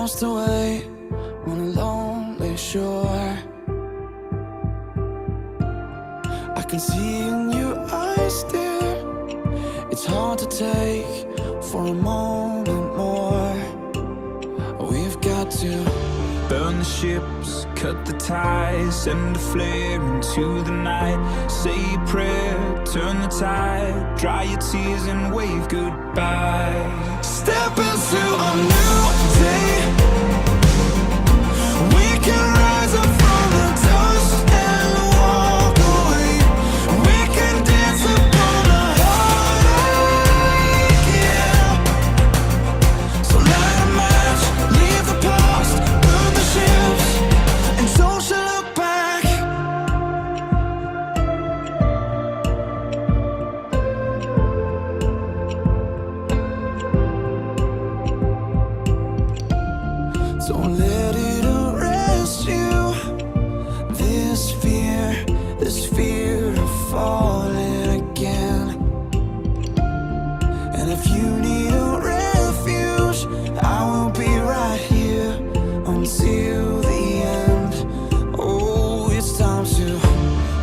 lost away on a lonely shore. I can see in your eyes, dear, it's hard to take for a moment more. We've got to burn the ships, cut the ties, send a flare into the night. Say a prayer, turn the tide, dry your tears and wave goodbye. Step into a new day. We can rise up from the dust and walk away. We can dance upon the heartache, yeah. So light a match, leave the past, burn the ships, and don't you look back. Don't let it arrest you. This fear of falling again. And if you need a refuge, I will be right here until the end. Oh, it's time to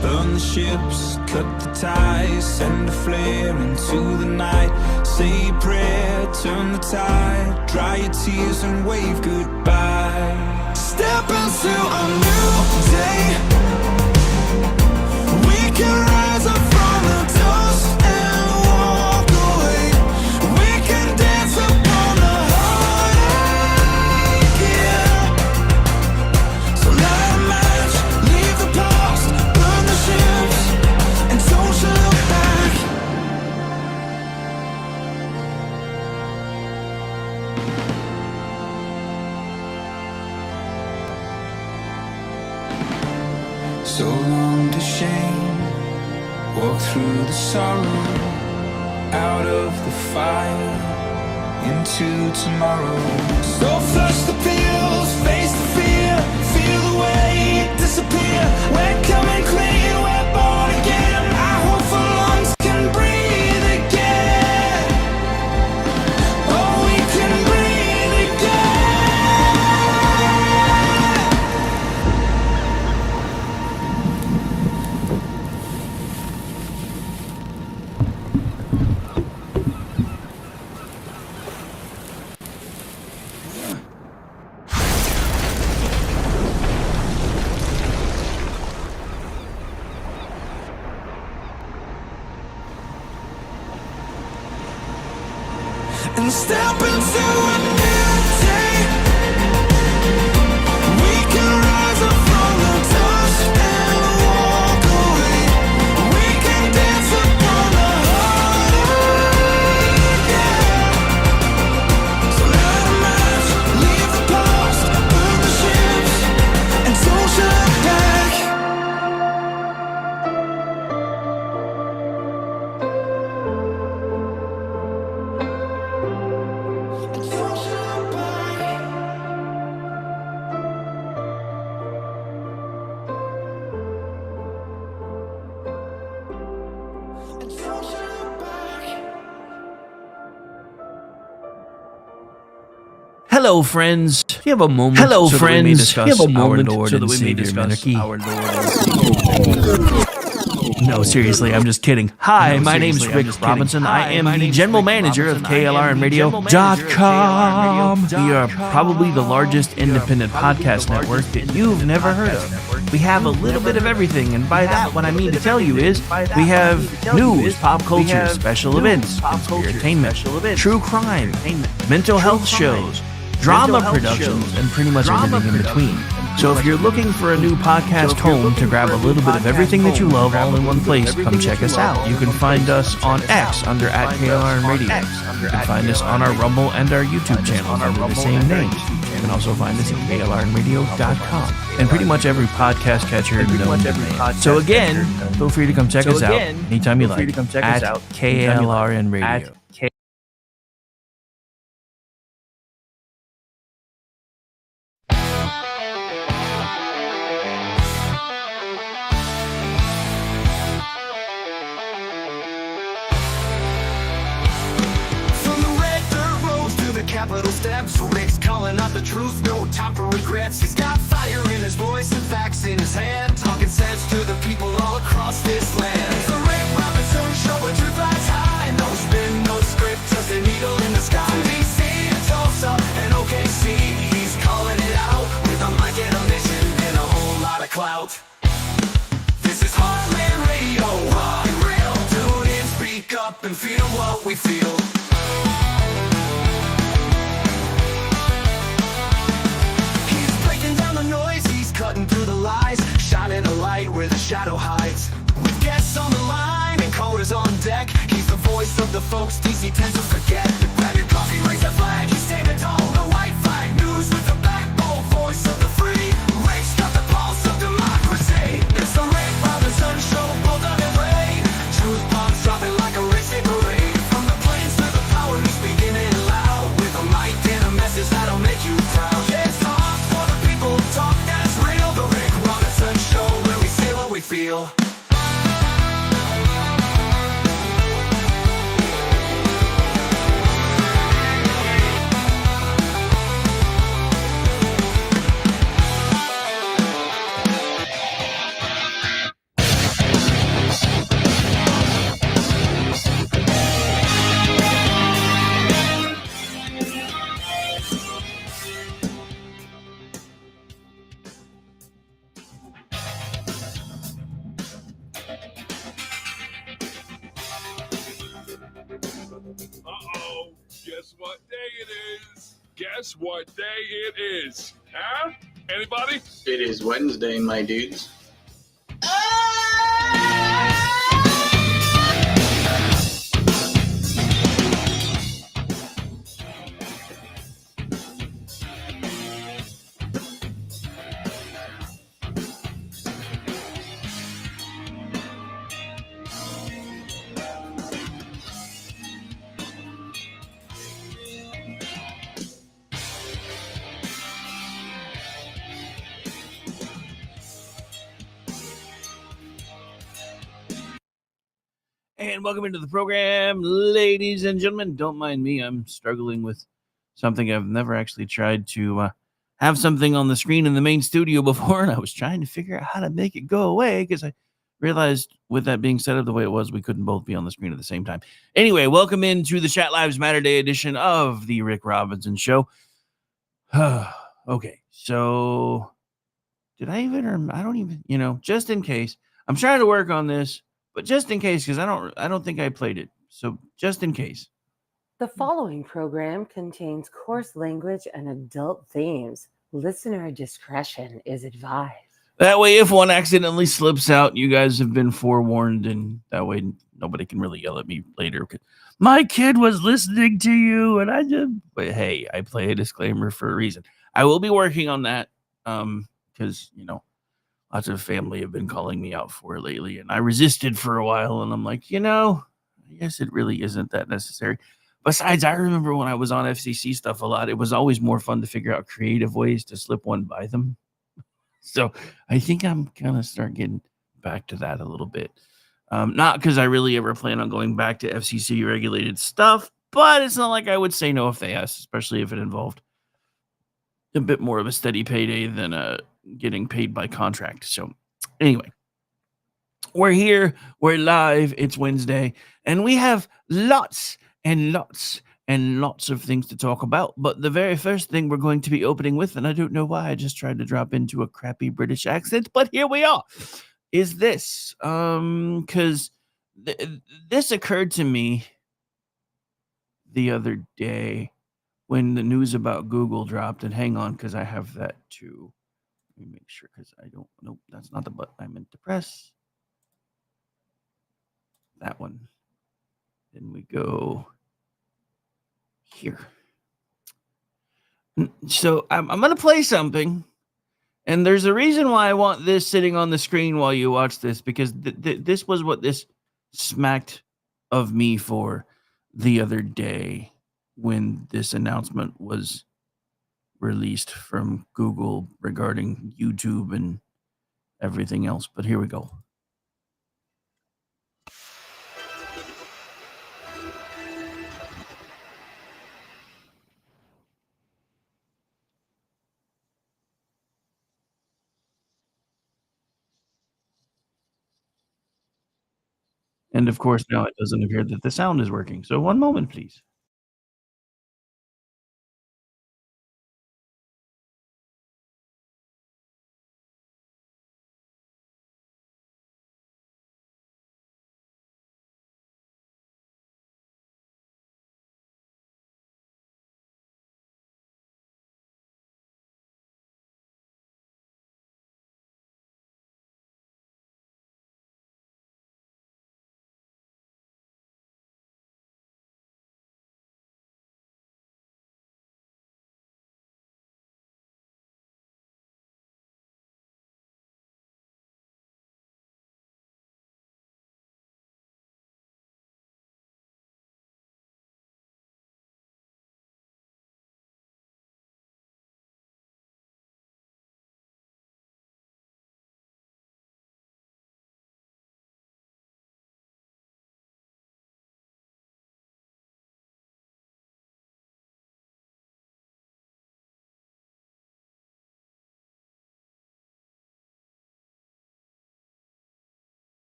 burn the ships, cut the ties, send a flare into the night. Say a prayer, turn the tide, dry your tears and wave goodbye. Step into a new day. We can rise up from the dust and walk away. We can dance upon the heartache, yeah. So light a match, leave the past, burn the ships, and don't you look back. So long to shame, walk through the sorrow, out of the fire, into tomorrow. So flush the pills, face the fear, feel the weight disappear. We're coming clean, we're born again. Our hopeful lungs can breathe again. Oh, we can breathe again. And step into a new day. We can rise up from the dust and walk away. We can dance upon the heartache, yeah. So light a match, leave the past, burn the ships, and don't you look back. Hello, friends. Do you have a moment? Hello, so friends. That we may discuss Do you have a moment our Lord so and that we may Savior discuss monarchy? our Lord and Savior? No, seriously, I'm just kidding. Hi, my name is Rick Robinson. I am the general manager of KLRNradio.com. We are probably the largest independent podcast network that you've never heard of. We have a little bit of everything, and by that, what I mean to tell you is we have news, pop culture, special events, entertainment, true crime, mental health shows, drama productions, and pretty much everything in between. So if you're looking for a new podcast home to grab a little bit of everything that you love all in one place, come check us out. You can find us on X under @KLRNradio. You can find us on our Rumble and our YouTube channels under the same names. You can also find us at KLRNradio.com and pretty much every podcast catcher known to man. So again, feel free to come check us out anytime you like at KLRNradio. Capital steps, Rick's calling calling out the truth, no time for regrets. He's got fire in his voice and facts in his hand, talking sense to the people all across this land. It's the Rick Robinson Show, where truth lies high. No spin, no script, just an eagle in the sky. DC and Tulsa and OKC, he's calling it out with a mic and a mission and a whole lot of clout. This is Heartland Radio, raw and real. Tune in, speak up, and feel what we feel. Cutting through the lies, shining a light where the shadow hides. With guests on the line and callers on deck, he's the voice of the folks DC tends to forget. Grab your coffee, raise the flag, he's standing tall. The white flag news with the backbone voice of the free. Rick's got the pulse of democracy. It's the Rick Robinson Show, both on and Ray. Truth bombs dropping like a racing parade. From the plains to the power, he's speaking it loud. With a mic and a message that'll make you proud. Yeah, it's talk for the people, talk that's real. The Rick Robinson Show, where we say what we feel. Uh-oh, guess what day it is? Guess what day it is? Huh? Anybody? It is Wednesday, my dudes. And welcome into the program, ladies and gentlemen. Don't mind me. I'm struggling with something. I've never actually tried to have something on the screen in the main studio before, and I was trying to figure out how to make it go away because I realized with that being set up the way it was, we couldn't both be on the screen at the same time. Anyway, welcome into the Chat Lives Matter Day edition of the Rick Robinson Show. Okay, so did I even, or I don't even, just in case, I'm trying to work on this. But just in case, because I don't think I played it. So just in case. The following program contains coarse language and adult themes. Listener discretion is advised. That way, if one accidentally slips out, you guys have been forewarned, and that way nobody can really yell at me later. My kid was listening to you, and but hey, I play a disclaimer for a reason. I will be working on that, because, lots of family have been calling me out for it lately, and I resisted for a while, and I'm like, I guess it really isn't that necessary. Besides, I remember when I was on FCC stuff a lot, it was always more fun to figure out creative ways to slip one by them. So I think I'm going to start getting back to that a little bit. Not because I really ever plan on going back to FCC regulated stuff, but it's not like I would say no if they asked, especially if it involved a bit more of a steady payday than getting paid by contract. So anyway, we're here, we're live, it's Wednesday, and we have lots and lots and lots of things to talk about. But the very first thing we're going to be opening with, and I don't know why I just tried to drop into a crappy British accent, but here we are, is this. Because this occurred to me the other day when the news about Google dropped, and hang on, because I have that too. Let me make sure, because I don't, nope, that's not the button I meant to press. That one. Then we go here. So I'm going to play something, and there's a reason why I want this sitting on the screen while you watch this, because this was what this smacked of me for the other day when this announcement was released from Google regarding YouTube and everything else. But here we go. And of course, now it doesn't appear that the sound is working. So one moment, please.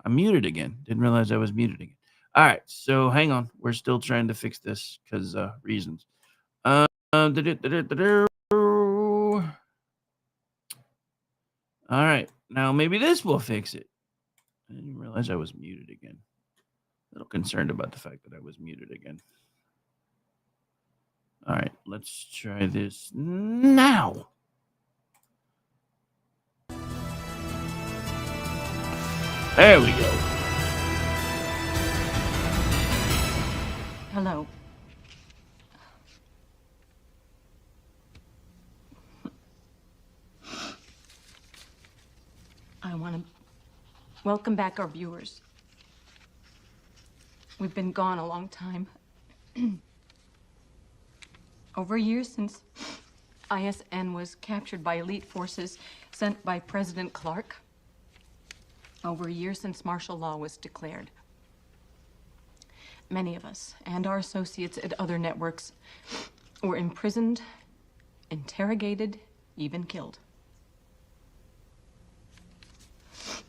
I'm muted again. Didn't realize I was muted again. All right, so hang on. We're still trying to fix this because reasons. Du-du-du-du-du-du. All right, now maybe this will fix it. I didn't realize I was muted again. A little concerned about the fact that I was muted again. All right, let's try this now. There we go. Hello. I want to welcome back our viewers. We've been gone a long time. Over a year since ISN was captured by elite forces sent by President Clark. Over a year since martial law was declared. Many of us and our associates at other networks were imprisoned, interrogated, even killed.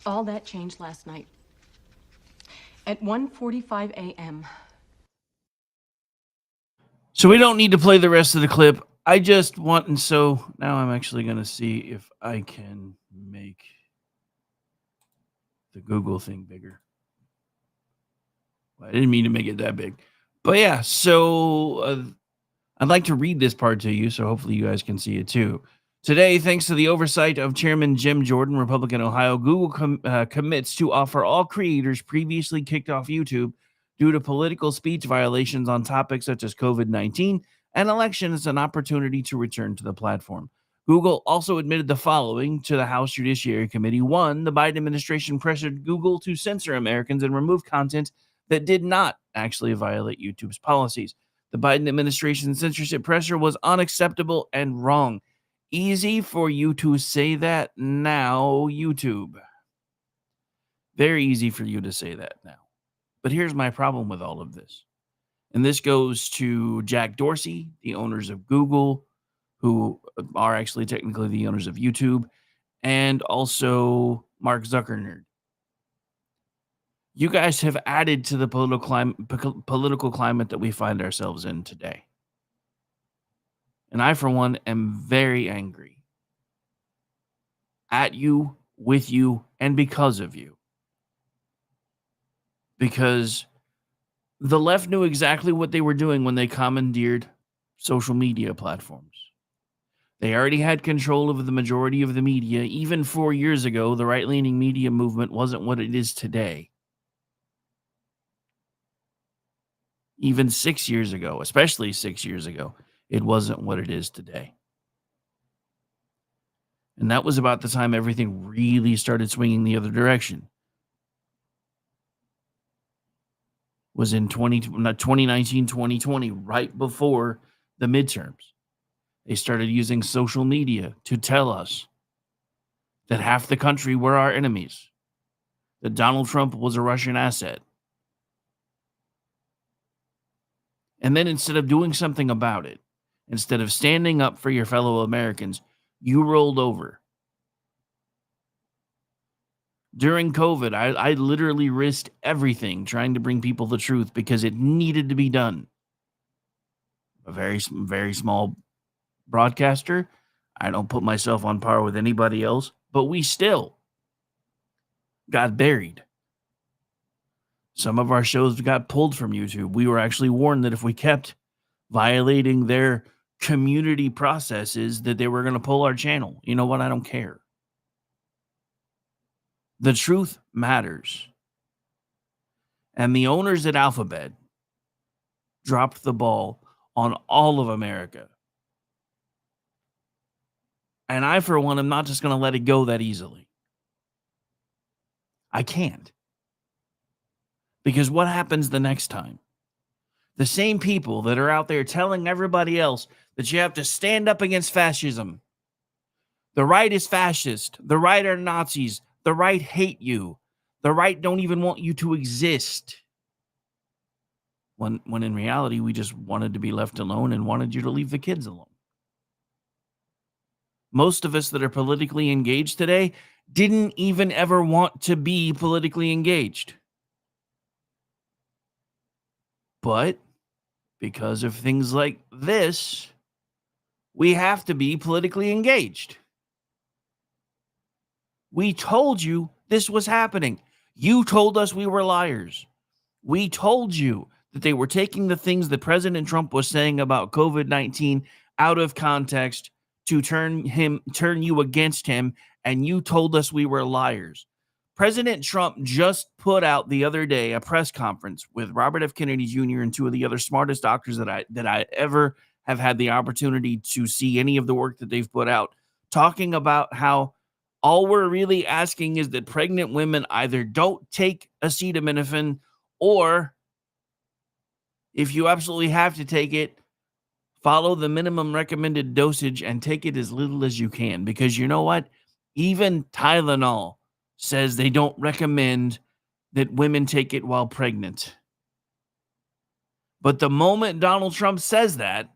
All that changed last night. At 1:45 a.m. So we don't need to play the rest of the clip. I just want, and so now I'm actually going to see if I can make the Google thing bigger. I didn't mean to make it that big. But yeah, so I'd like to read this part to you, so hopefully you guys can see it too. Today, thanks to the oversight of Chairman Jim Jordan, Republican Ohio, Google commits to offer all creators previously kicked off YouTube due to political speech violations on topics such as COVID-19 and elections an opportunity to return to the platform. Google also admitted the following to the House Judiciary Committee. One, the Biden administration pressured Google to censor Americans and remove content that did not actually violate YouTube's policies. The Biden administration's censorship pressure was unacceptable and wrong. Easy for you to say that now, YouTube. Very easy for you to say that now. But here's my problem with all of this. And this goes to Jack Dorsey, the owners of Google, who are actually technically the owners of YouTube, and also Mark Zuckerberg. You guys have added to the political climate that we find ourselves in today. And I, for one, am very angry at you, with you, and because of you. Because the left knew exactly what they were doing when they commandeered social media platforms. They already had control of the majority of the media. Even 4 years ago, the right-leaning media movement wasn't what it is today. Even 6 years ago, especially 6 years ago, it wasn't what it is today. And that was about the time everything really started swinging the other direction. Was in 2019, 2020, right before the midterms. They started using social media to tell us that half the country were our enemies, that Donald Trump was a Russian asset. And then instead of doing something about it, instead of standing up for your fellow Americans, You rolled over. During COVID, I literally risked everything trying to bring people the truth because it needed to be done. A very, very small broadcaster. I don't put myself on par with anybody else, but we still got buried. Some of our shows got pulled from YouTube. We were actually warned that if we kept violating their community processes, that they were going to pull our channel. You know what? I don't care. The truth matters. And the owners at Alphabet dropped the ball on all of America. And I, for one, am not just going to let it go that easily. I can't. Because what happens the next time? The same people that are out there telling everybody else that you have to stand up against fascism. The right is fascist. The right are Nazis. The right hate you. The right don't even want you to exist. When in reality, we just wanted to be left alone and wanted you to leave the kids alone. Most of us that are politically engaged today didn't even ever want to be politically engaged. But because of things like this, we have to be politically engaged. We told you this was happening. You told us we were liars. We told you that they were taking the things that President Trump was saying about COVID-19 out of context to turn you against him, and you told us we were liars. President Trump just put out the other day a press conference with Robert F. Kennedy Jr. and two of the other smartest doctors that I ever have had the opportunity to see any of the work that they've put out, talking about how all we're really asking is that pregnant women either don't take acetaminophen, or if you absolutely have to take it, follow the minimum recommended dosage and take it as little as you can. Because you know what? Even Tylenol says they don't recommend that women take it while pregnant. But the moment Donald Trump says that,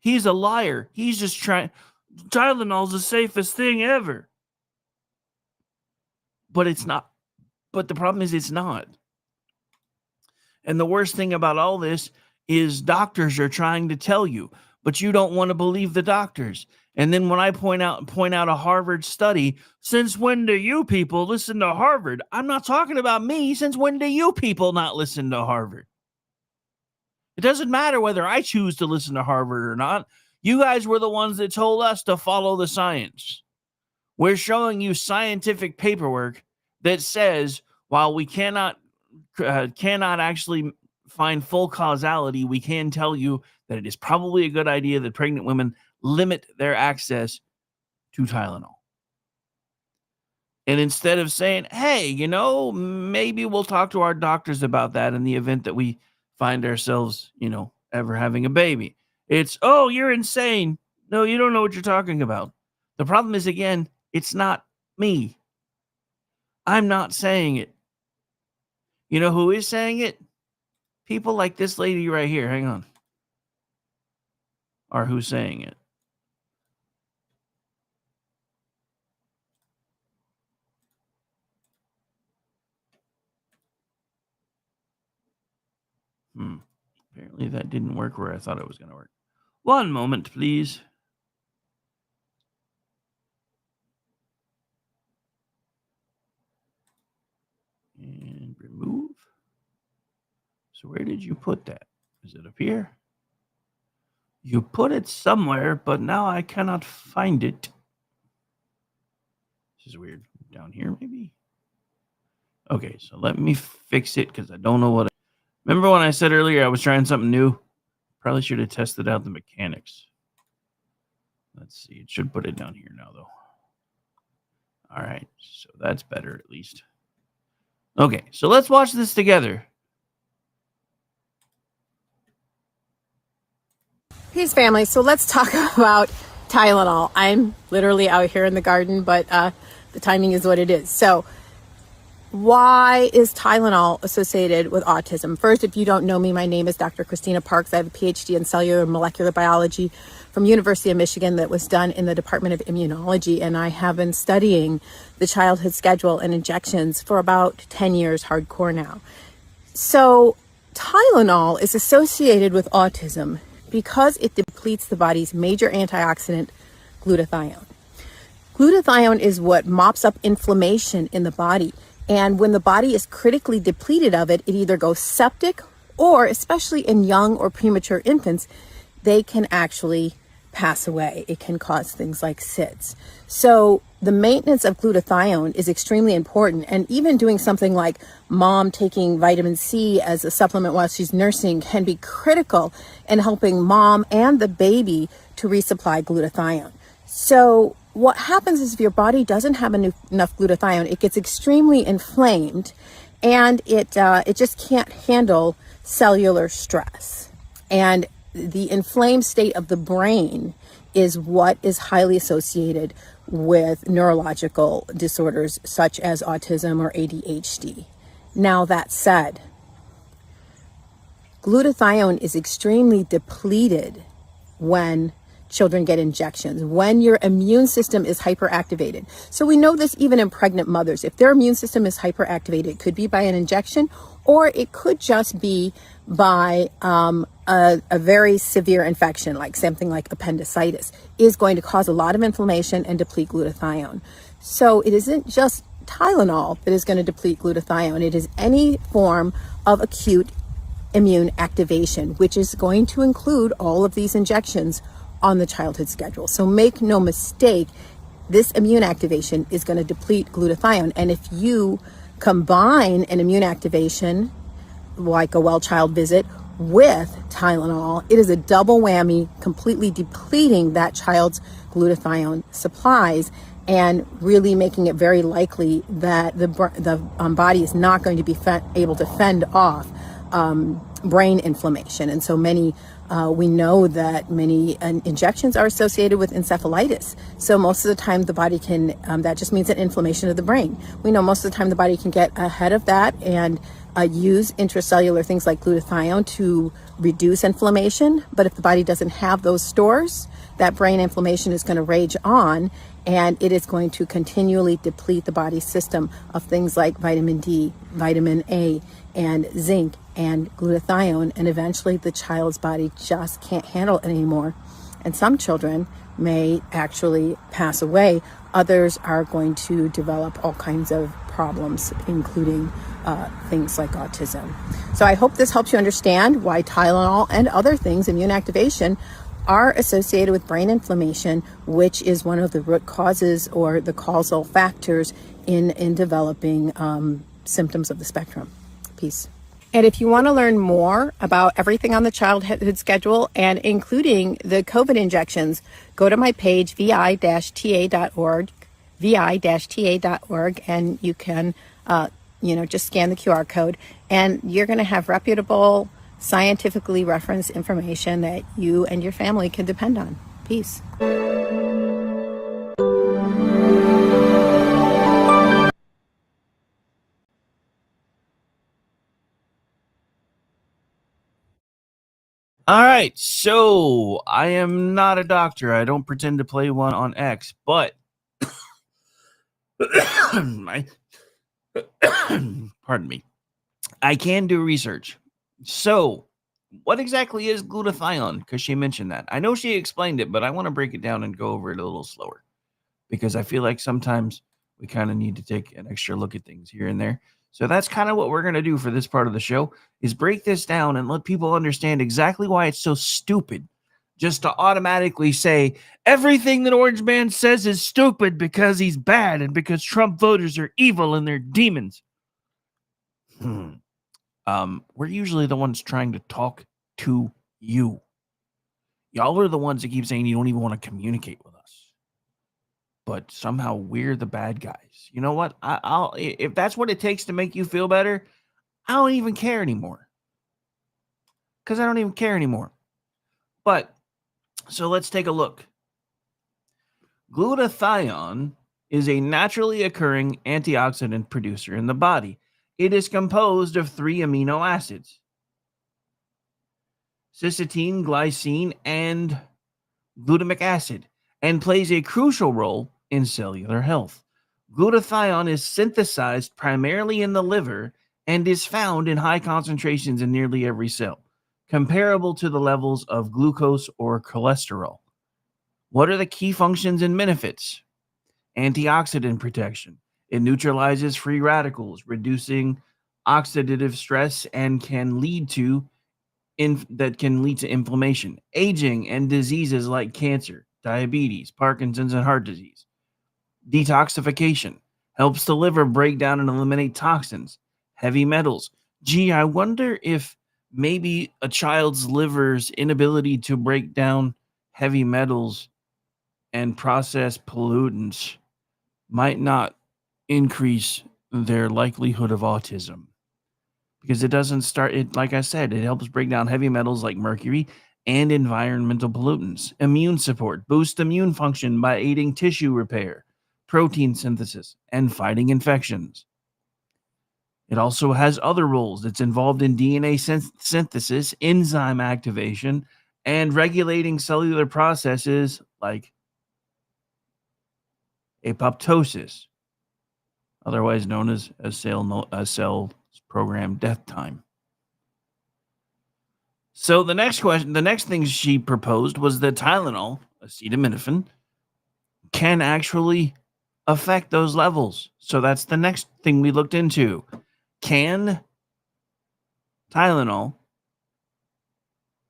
he's a liar. He's just trying. Tylenol's the safest thing ever. But it's not. But the problem is it's not. And the worst thing about all this is doctors are trying to tell you, but you don't want to believe the doctors. And then when I point out a Harvard study, since when do you people listen to Harvard? I'm not talking about me. Since when do you people not listen to Harvard? It doesn't matter whether I choose to listen to Harvard or not. You guys were the ones that told us to follow the science. We're showing you scientific paperwork that says while we cannot actually find full causality, we can tell you that it is probably a good idea that pregnant women limit their access to Tylenol. And instead of saying, hey, maybe we'll talk to our doctors about that in the event that we find ourselves, ever having a baby, it's, oh, you're insane. No, you don't know what you're talking about. The problem is, again, it's not me. I'm not saying it. You know who is saying it? People like this lady right here. Hang on. Are who's saying it? Apparently that didn't work where I thought it was going to work. One moment, please. And remove. So where did you put that? Is it up here? You put it somewhere, but now I cannot find it. This is weird. Down here, maybe? Okay, so let me fix it because I don't know what. Remember when I said earlier I was trying something new? Probably should have tested out the mechanics. Let's see. It should put it down here now, though. All right, so that's better at least. Okay, so let's watch this together. Peace, family. So let's talk about Tylenol. I'm literally out here in the garden, but the timing is what it is. So why is Tylenol associated with autism? First, if you don't know me, my name is Dr. Christina Parks. I have a PhD in cellular and molecular biology from University of Michigan that was done in the Department of Immunology, and I have been studying the childhood schedule and injections for about 10 years hardcore now. So Tylenol is associated with autism because it depletes the body's major antioxidant, glutathione. Glutathione is what mops up inflammation in the body. And when the body is critically depleted of it, it either goes septic or, especially in young or premature infants, they can actually pass away. It can cause things like SIDS. So the maintenance of glutathione is extremely important. And even doing something like mom taking vitamin C as a supplement while she's nursing can be critical in helping mom and the baby to resupply glutathione. So what happens is if your body doesn't have enough glutathione, it gets extremely inflamed and it just can't handle cellular stress. And the inflamed state of the brain is what is highly associated with neurological disorders such as autism or ADHD. Now, that said, glutathione is extremely depleted when children get injections, when your immune system is hyperactivated. So we know this even in pregnant mothers. If their immune system is hyperactivated, it could be by an injection, or it could just be by a very severe infection, like something like appendicitis, is going to cause a lot of inflammation and deplete glutathione. So it isn't just Tylenol that is going to deplete glutathione. It is any form of acute immune activation, which is going to include all of these injections on the childhood schedule. So make no mistake, this immune activation is going to deplete glutathione. And if you combine an immune activation like a well child visit with Tylenol, it is a double whammy, completely depleting that child's glutathione supplies and really making it very likely that the body is not going to be able to fend off brain inflammation. And so we know that many injections are associated with encephalitis. So most of the time the body can, that just means an inflammation of the brain. We know most of the time the body can get ahead of that and use intracellular things like glutathione to reduce inflammation. But if the body doesn't have those stores, that brain inflammation is going to rage on, and it is going to continually deplete the body's system of things like vitamin D, vitamin A, and zinc, and glutathione, and eventually the child's body just can't handle it anymore. And some children may actually pass away. Others are going to develop all kinds of problems, including things like autism. So I hope this helps you understand why Tylenol and other things, immune activation, are associated with brain inflammation, which is one of the root causes or the causal factors in developing symptoms of the spectrum. Peace. And if you want to learn more about everything on the childhood schedule and including the COVID injections, go to my page, vi-ta.org, vi-ta.org, and you can, just scan the QR code, and you're going to have reputable, scientifically referenced information that you and your family can depend on. Peace. All right, so I am not a doctor. I don't pretend to play one on X, but pardon me. I can do research. So, what exactly is glutathione? Because she mentioned that. I know she explained it, but I want to break it down and go over it a little slower, because I feel like sometimes we kind of need to take an extra look at things here and there. So that's kind of what we're going to do for this part of the show, is break this down and let people understand exactly why it's so stupid just to automatically say everything that Orange Man says is stupid because he's bad and because Trump voters are evil and they're demons. We're usually the ones trying to talk to you. Y'all are the ones that keep saying you don't even want to communicate with us, but somehow we're the bad guys. You know what? I'll if that's what it takes to make you feel better, I don't even care anymore. Because I don't even care anymore. But so let's take a look. Glutathione is a naturally occurring antioxidant producer in the body. It is composed of 3 amino acids: cysteine, glycine, and glutamic acid, and plays a crucial role in cellular health. Glutathione is synthesized primarily in the liver and is found in high concentrations in nearly every cell, comparable to the levels of glucose or cholesterol. What are the key functions and benefits? Antioxidant protection. It neutralizes free radicals, reducing oxidative stress and can lead to inflammation, aging, and diseases like cancer, diabetes, Parkinson's, and heart disease. Detoxification helps the liver break down and eliminate toxins, heavy metals. Gee, I wonder if maybe a child's liver's inability to break down heavy metals and process pollutants might not increase their likelihood of autism, because it doesn't start it. Like I said, it helps break down heavy metals like mercury and environmental pollutants. Immune support boosts immune function by aiding tissue repair, protein synthesis, and fighting infections. It also has other roles. It's involved in DNA synthesis, enzyme activation, and regulating cellular processes like apoptosis, otherwise known as cell program death time. So the next thing she proposed was that Tylenol, acetaminophen, can actually affect those levels. So that's the next thing we looked into. Can Tylenol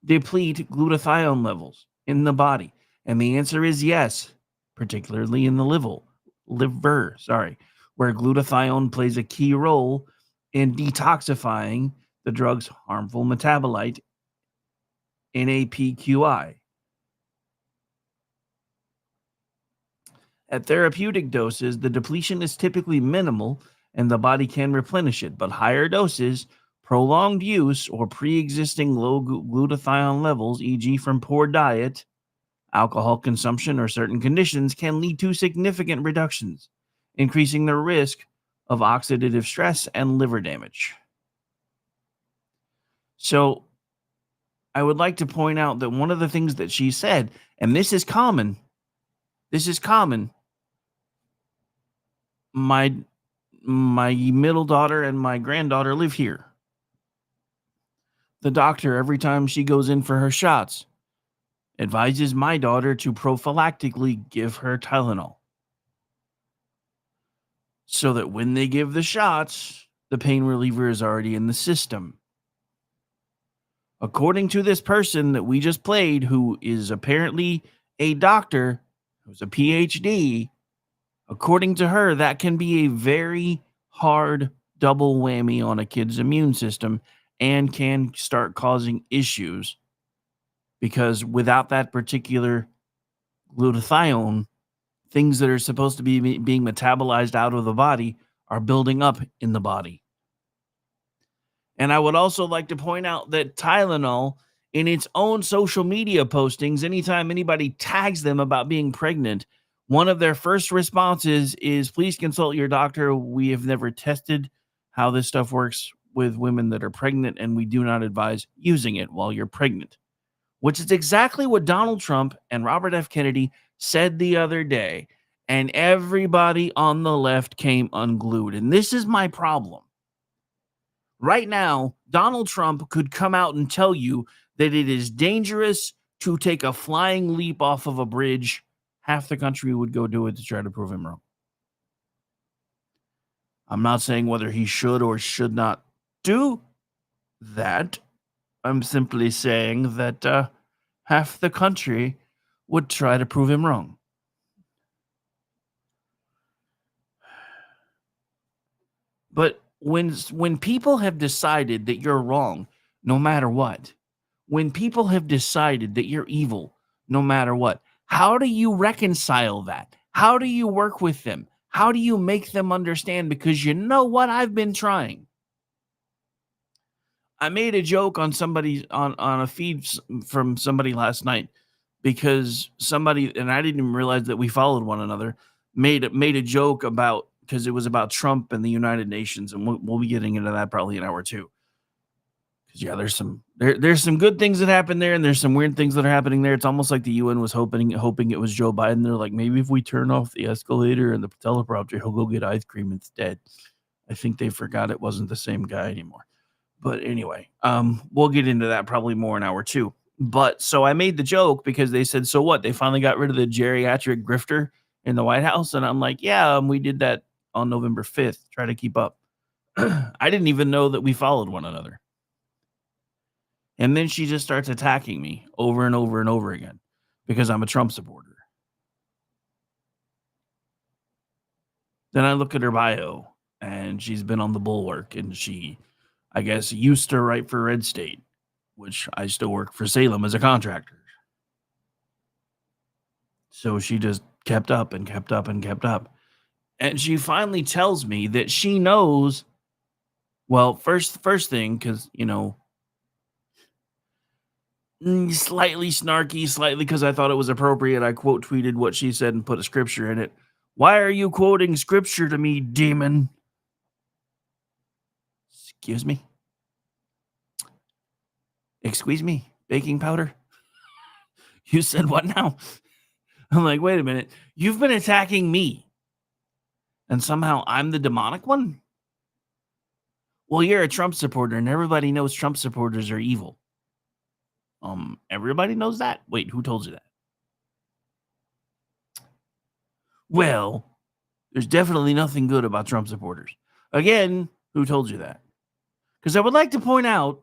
deplete glutathione levels in the body? And the answer is yes, particularly in the liver, where glutathione plays a key role in detoxifying the drug's harmful metabolite, NAPQI. At therapeutic doses, the depletion is typically minimal and the body can replenish it, but higher doses, prolonged use, or pre-existing low glutathione levels, e.g. from poor diet, alcohol consumption, or certain conditions, can lead to significant reductions, increasing the risk of oxidative stress and liver damage. So I would like to point out that one of the things that she said, and this is common, my middle daughter and my granddaughter live here. The doctor, every time she goes in for her shots, advises my daughter to prophylactically give her Tylenol, so that when they give the shots, the pain reliever is already in the system. According to this person that we just played, who is apparently a doctor, who's a PhD, according to her, that can be a very hard double whammy on a kid's immune system and can start causing issues, because without that particular glutathione, things that are supposed to be being metabolized out of the body are building up in the body. And I would also like to point out that Tylenol, in its own social media postings, anytime anybody tags them about being pregnant, one of their first responses is, please consult your doctor. We have never tested how this stuff works with women that are pregnant, and we do not advise using it while you're pregnant, which is exactly what Donald Trump and Robert F. Kennedy said the other day. And everybody on the left came unglued. And this is my problem. Right now, Donald Trump could come out and tell you that it is dangerous to take a flying leap off of a bridge. Half the country would go do it to try to prove him wrong. I'm not saying whether he should or should not do that. I'm simply saying that half the country would try to prove him wrong. But when people have decided that you're wrong, no matter what, when people have decided that you're evil, no matter what, how do you reconcile that? How do you work with them? How do you make them understand? Because you know what? I've been trying. I made a joke on a feed from somebody last night, because somebody, and I didn't even realize that we followed one another, made a joke about, because it was about Trump and the United Nations, and we'll be getting into that probably in hour 2. Because yeah, there's some good things that happen there, and there's some weird things that are happening there. It's almost like the UN was hoping it was Joe Biden. They're like, maybe if we turn off the escalator and the teleprompter, he'll go get ice cream instead. I think they forgot it wasn't the same guy anymore. But anyway, we'll get into that probably more in hour 2. But so I made the joke because they said, so what? They finally got rid of the geriatric grifter in the White House. And I'm like, yeah, we did that on November 5th. Try to keep up. I didn't even know that we followed one another. And then she just starts attacking me over and over and over again because I'm a Trump supporter. Then I look at her bio, and she's been on the Bulwark, and she, I guess, used to write for Red State, which I still work for Salem as a contractor. So she just kept up and kept up and kept up. And she finally tells me that she knows, well, first thing, because, slightly snarky, slightly because I thought it was appropriate, I quote tweeted what she said and put a scripture in it. Why are you quoting scripture to me, demon? Excuse me? Excuse me? Baking powder? You said what now? I'm like, wait a minute. You've been attacking me. And somehow I'm the demonic one? Well, you're a Trump supporter, and everybody knows Trump supporters are evil. Everybody knows that? Wait, who told you that? Well, there's definitely nothing good about Trump supporters. Again, who told you that? Because I would like to point out,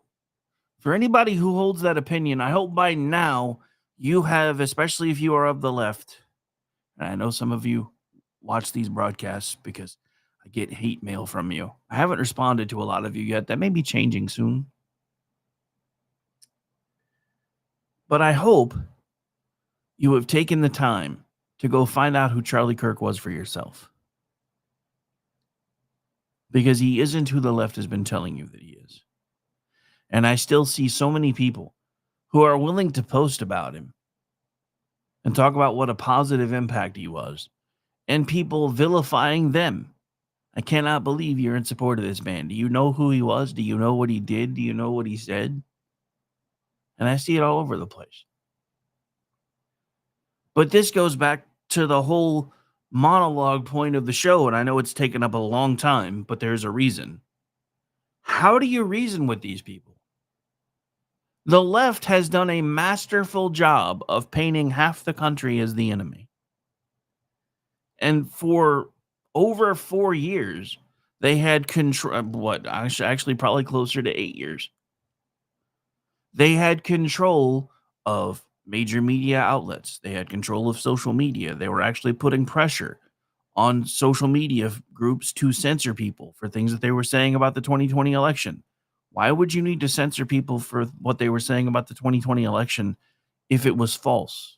for anybody who holds that opinion, I hope by now you have, especially if you are of the left, and I know some of you watch these broadcasts because I get hate mail from you. I haven't responded to a lot of you yet. That may be changing soon. But I hope you have taken the time to go find out who Charlie Kirk was for yourself. Because he isn't who the left has been telling you that he is. And I still see so many people who are willing to post about him and talk about what a positive impact he was, and people vilifying them. I cannot believe you're in support of this man. Do you know who he was? Do you know what he did? Do you know what he said? And I see it all over the place. But this goes back to the whole monologue point of the show, and I know it's taken up a long time, but there's a reason. How do you reason with these people? The left has done a masterful job of painting half the country as the enemy. And for over 4 years, they had control, actually probably closer to 8 years. They had control of major media outlets. They had control of social media. They were actually putting pressure on social media groups to censor people for things that they were saying about the 2020 election. Why would you need to censor people for what they were saying about the 2020 election if it was false?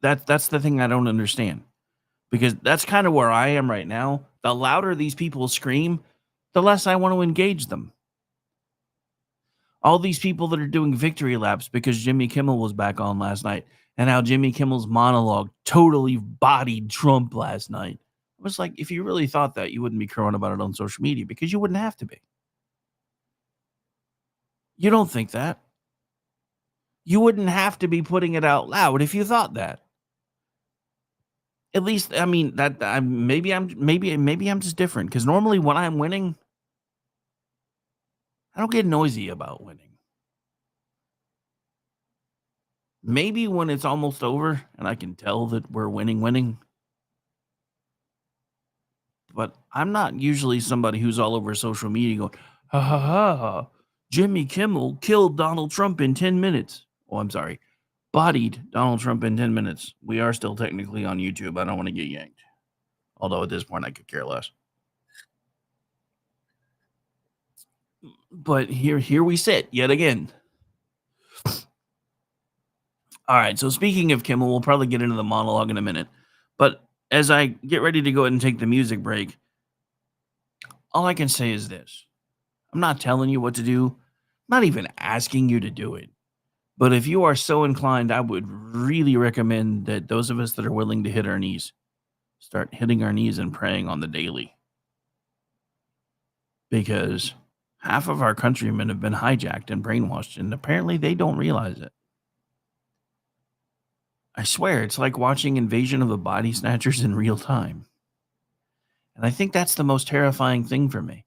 That's the thing I don't understand. Because that's kind of where I am right now. The louder these people scream, the less I want to engage them. All these people that are doing victory laps because Jimmy Kimmel was back on last night, and how Jimmy Kimmel's monologue totally bodied Trump last night. I was like, if you really thought that, you wouldn't be crowing about it on social media, because you wouldn't have to be. You don't think that. You wouldn't have to be putting it out loud if you thought that. At least, I mean, maybe I'm just different, because normally when I'm winning, I don't get noisy about winning. Maybe when it's almost over and I can tell that we're winning. But I'm not usually somebody who's all over social media going, ha ha ha, Jimmy Kimmel killed Donald Trump in 10 minutes. Oh, I'm sorry. Bodied Donald Trump in 10 minutes. We are still technically on YouTube. I don't want to get yanked. Although at this point I could care less. But here we sit yet again. All right, so speaking of Kimmel, we'll probably get into the monologue in a minute. But as I get ready to go ahead and take the music break, all I can say is this. I'm not telling you what to do. I'm not even asking you to do it. But if you are so inclined, I would really recommend that those of us that are willing to hit our knees start hitting our knees and praying on the daily. Because half of our countrymen have been hijacked and brainwashed, and apparently they don't realize it. I swear, it's like watching Invasion of the Body Snatchers in real time. And I think that's the most terrifying thing for me,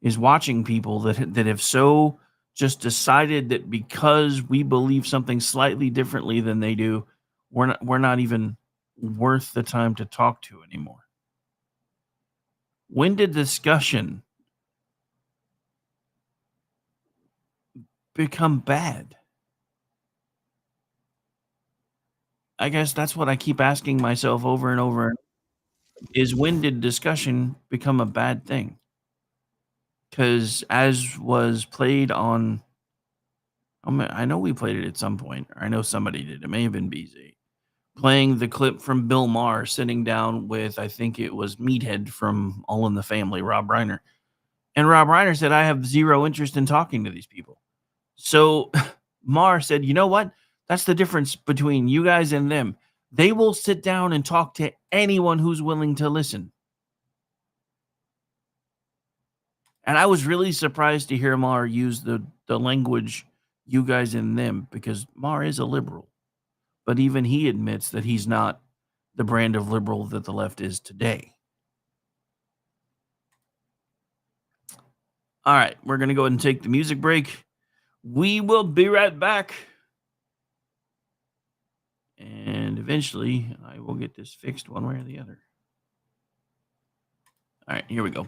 is watching people that have so just decided that because we believe something slightly differently than they do, we're not even worth the time to talk to anymore. When did discussion become bad? I guess that's what I keep asking myself over and over, is when did discussion become a bad thing? Because as was played on, I know we played it at some point, or I know somebody did. It may have been BZ. Playing the clip from Bill Maher sitting down with, I think it was Meathead from All in the Family, Rob Reiner. And Rob Reiner said, I have zero interest in talking to these people. So Maher said, you know what? That's the difference between you guys and them. They will sit down and talk to anyone who's willing to listen. And I was really surprised to hear Maher use the language, you guys and them, because Maher is a liberal. But even he admits that he's not the brand of liberal that the left is today. All right, we're going to go ahead and take the music break. We will be right back. And eventually, I will get this fixed one way or the other. All right, here we go.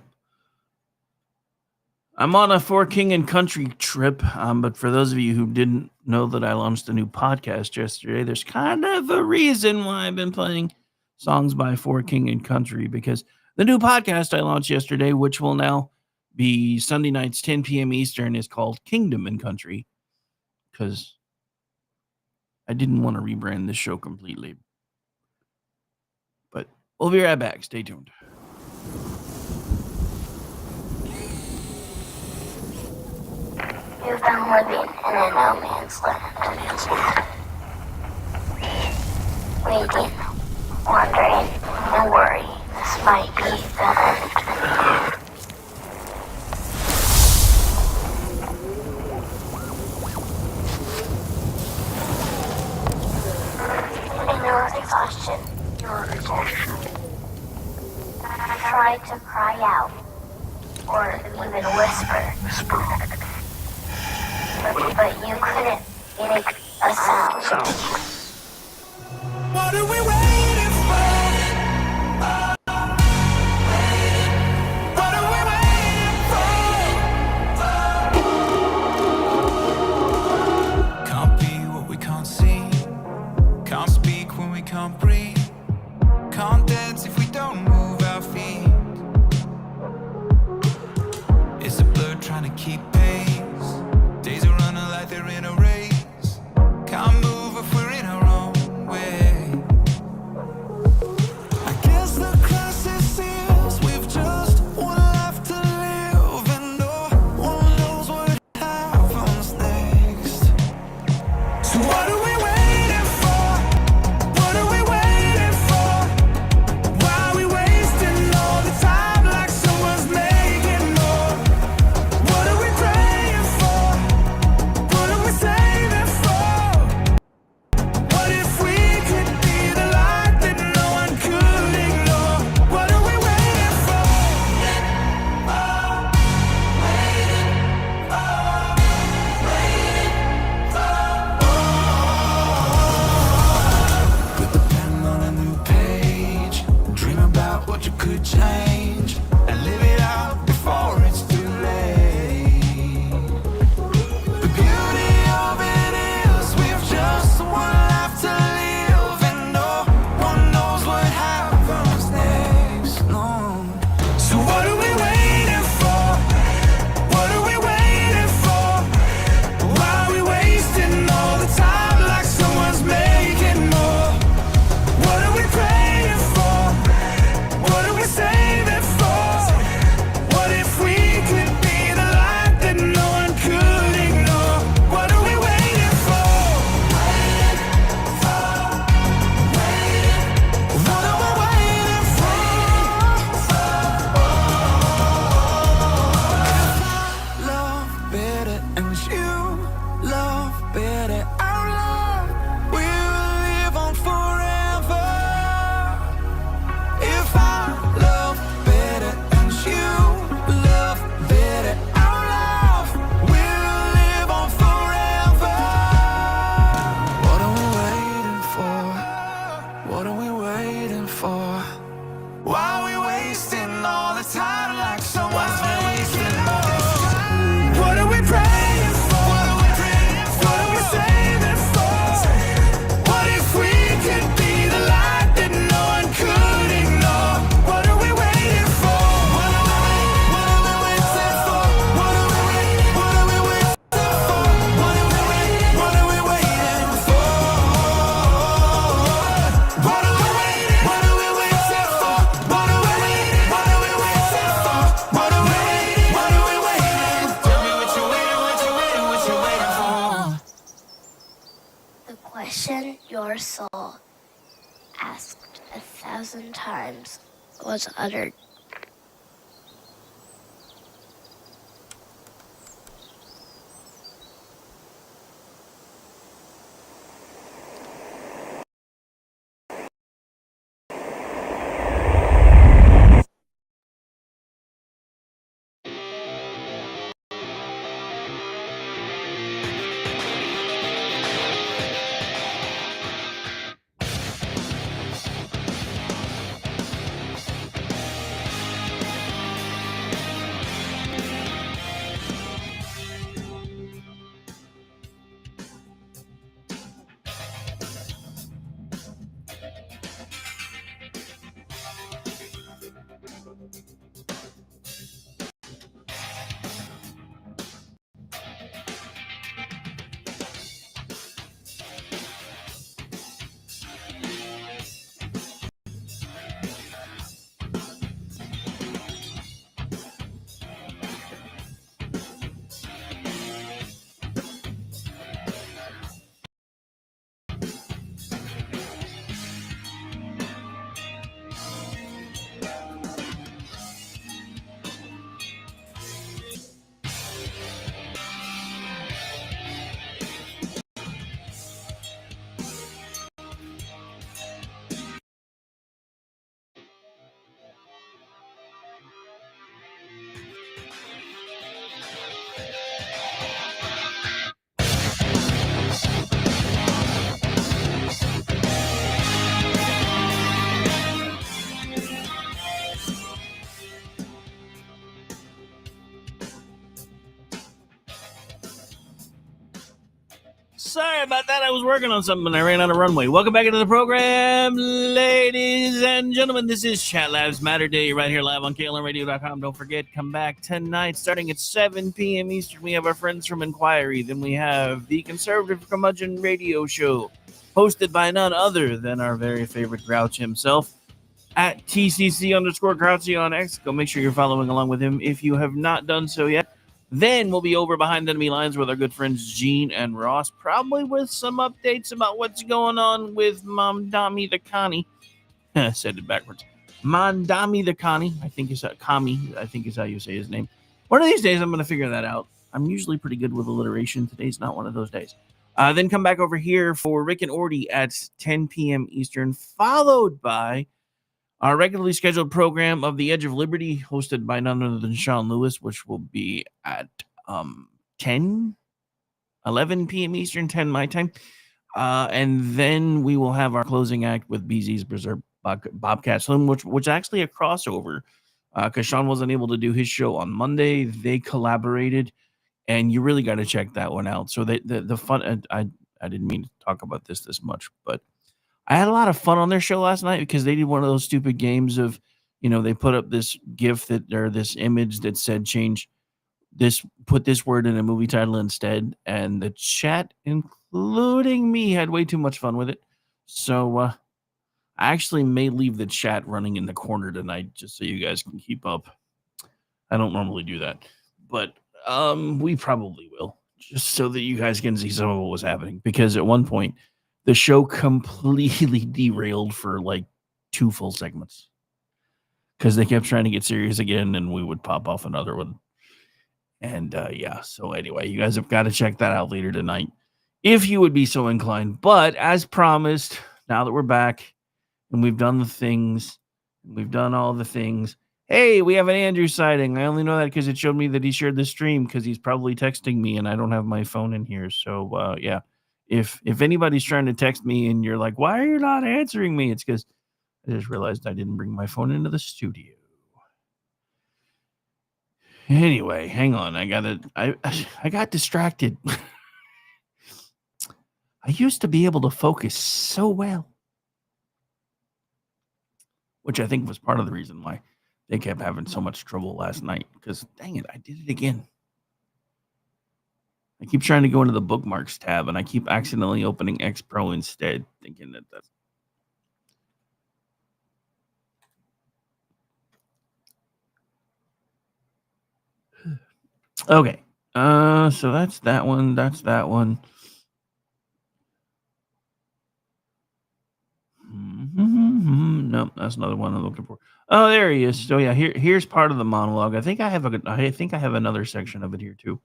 I'm on a For King and Country trip, but for those of you who didn't know that I launched a new podcast yesterday, there's kind of a reason why I've been playing songs by For King and Country, because the new podcast I launched yesterday, which will now be Sunday nights, 10 p.m. Eastern, is called Kingdom and Country, because I didn't want to rebrand this show completely. But we'll be right back. Stay tuned. You've been living in a no man's land. Waiting, wondering, and worrying this might be the end. In your exhaustion, try to cry out, or even whisper. But you couldn't make a sound. What are we waiting for? What are we waiting for? Can't be what we can't see. Can't speak when we can't breathe. Can't dance if we don't move our feet. It's a blur trying to keep pace. Days are running like they're in a race. Can't move if we're in our own way. I guess the crisis is we've just one life to live, and no one knows what happens next. So what are we waiting for? What are we waiting for? Why are we wasting all the time like someone's making more? What are we trying? and you love better. Our love will live on forever. If I love better and you love better, our love will live on forever. What are we waiting for? What are we waiting for? Why are we wasting all the time like someone's wasting more? What are we praying for? What are we saving for? What if we could be the light that no one could ignore? What are we waiting for? What are we waiting for? What are we waiting for? What are we waiting for? What are we waiting for? What are we waiting for? What are we waiting for? What are we waiting for? What are we waiting? Tell me what you're waiting, what you're waiting, what you're waiting for. The question your soul asked 1,000 times was uttered. Sorry about that. I was working on something and I ran out of runway. Welcome back into the program, ladies and gentlemen. This is Chat Labs Matter Day right here live on KLMradio.com. Don't forget, come back tonight starting at 7 p.m. Eastern. We have our friends from Inquiry. Then we have the Conservative Curmudgeon Radio Show hosted by none other than our very favorite Grouch himself at TCC_Grouchy on X. Go make sure you're following along with him if you have not done so yet. Then we'll be over behind enemy lines with our good friends Gene and Ross, probably with some updates about what's going on with Mandami the Connie. I said it backwards. Mandami the Connie, I think is Kami, I think is how you say his name. One of these days I'm going to figure that out. I'm usually pretty good with alliteration. Today's not one of those days. Then come back over here for Rick and Orty at 10 p.m. Eastern, followed by our regularly scheduled program of The Edge of Liberty, hosted by none other than Sean Lewis, which will be at 11 p.m. Eastern, 10 my time. And then we will have our closing act with BZ's Berserk Bobcat Slim, which actually a crossover, because Sean wasn't able to do his show on Monday. They collaborated, and you really got to check that one out. So the fun, I didn't mean to talk about this much, but I had a lot of fun on their show last night because they did one of those stupid games of, they put up this GIF or this image that said put this word in a movie title instead. And the chat, including me, had way too much fun with it. So I actually may leave the chat running in the corner tonight just so you guys can keep up. I don't normally do that, but we probably will, just so that you guys can see some of what was happening. Because at one point, the show completely derailed for like 2 full segments because they kept trying to get serious again, and we would pop off another one. And yeah, so anyway, you guys have got to check that out later tonight if you would be so inclined. But as promised, now that we're back and we've done the things, we've done all the things. Hey, we have an Andrew sighting. I only know that because it showed me that he shared the stream because he's probably texting me and I don't have my phone in here. So yeah, if anybody's trying to text me and you're like, why are you not answering me? It's because I just realized I didn't bring my phone into the studio. Anyway, hang on. I got distracted. I used to be able to focus so well, which I think was part of the reason why they kept having so much trouble last night. Because dang it, I did it again. I keep trying to go into the bookmarks tab, and I keep accidentally opening X Pro instead, thinking that that's. Okay. So that's that one. That's that one. Nope, that's another one I'm looking for. Oh, there he is. So yeah, here's part of the monologue. I think I have another section of it here too.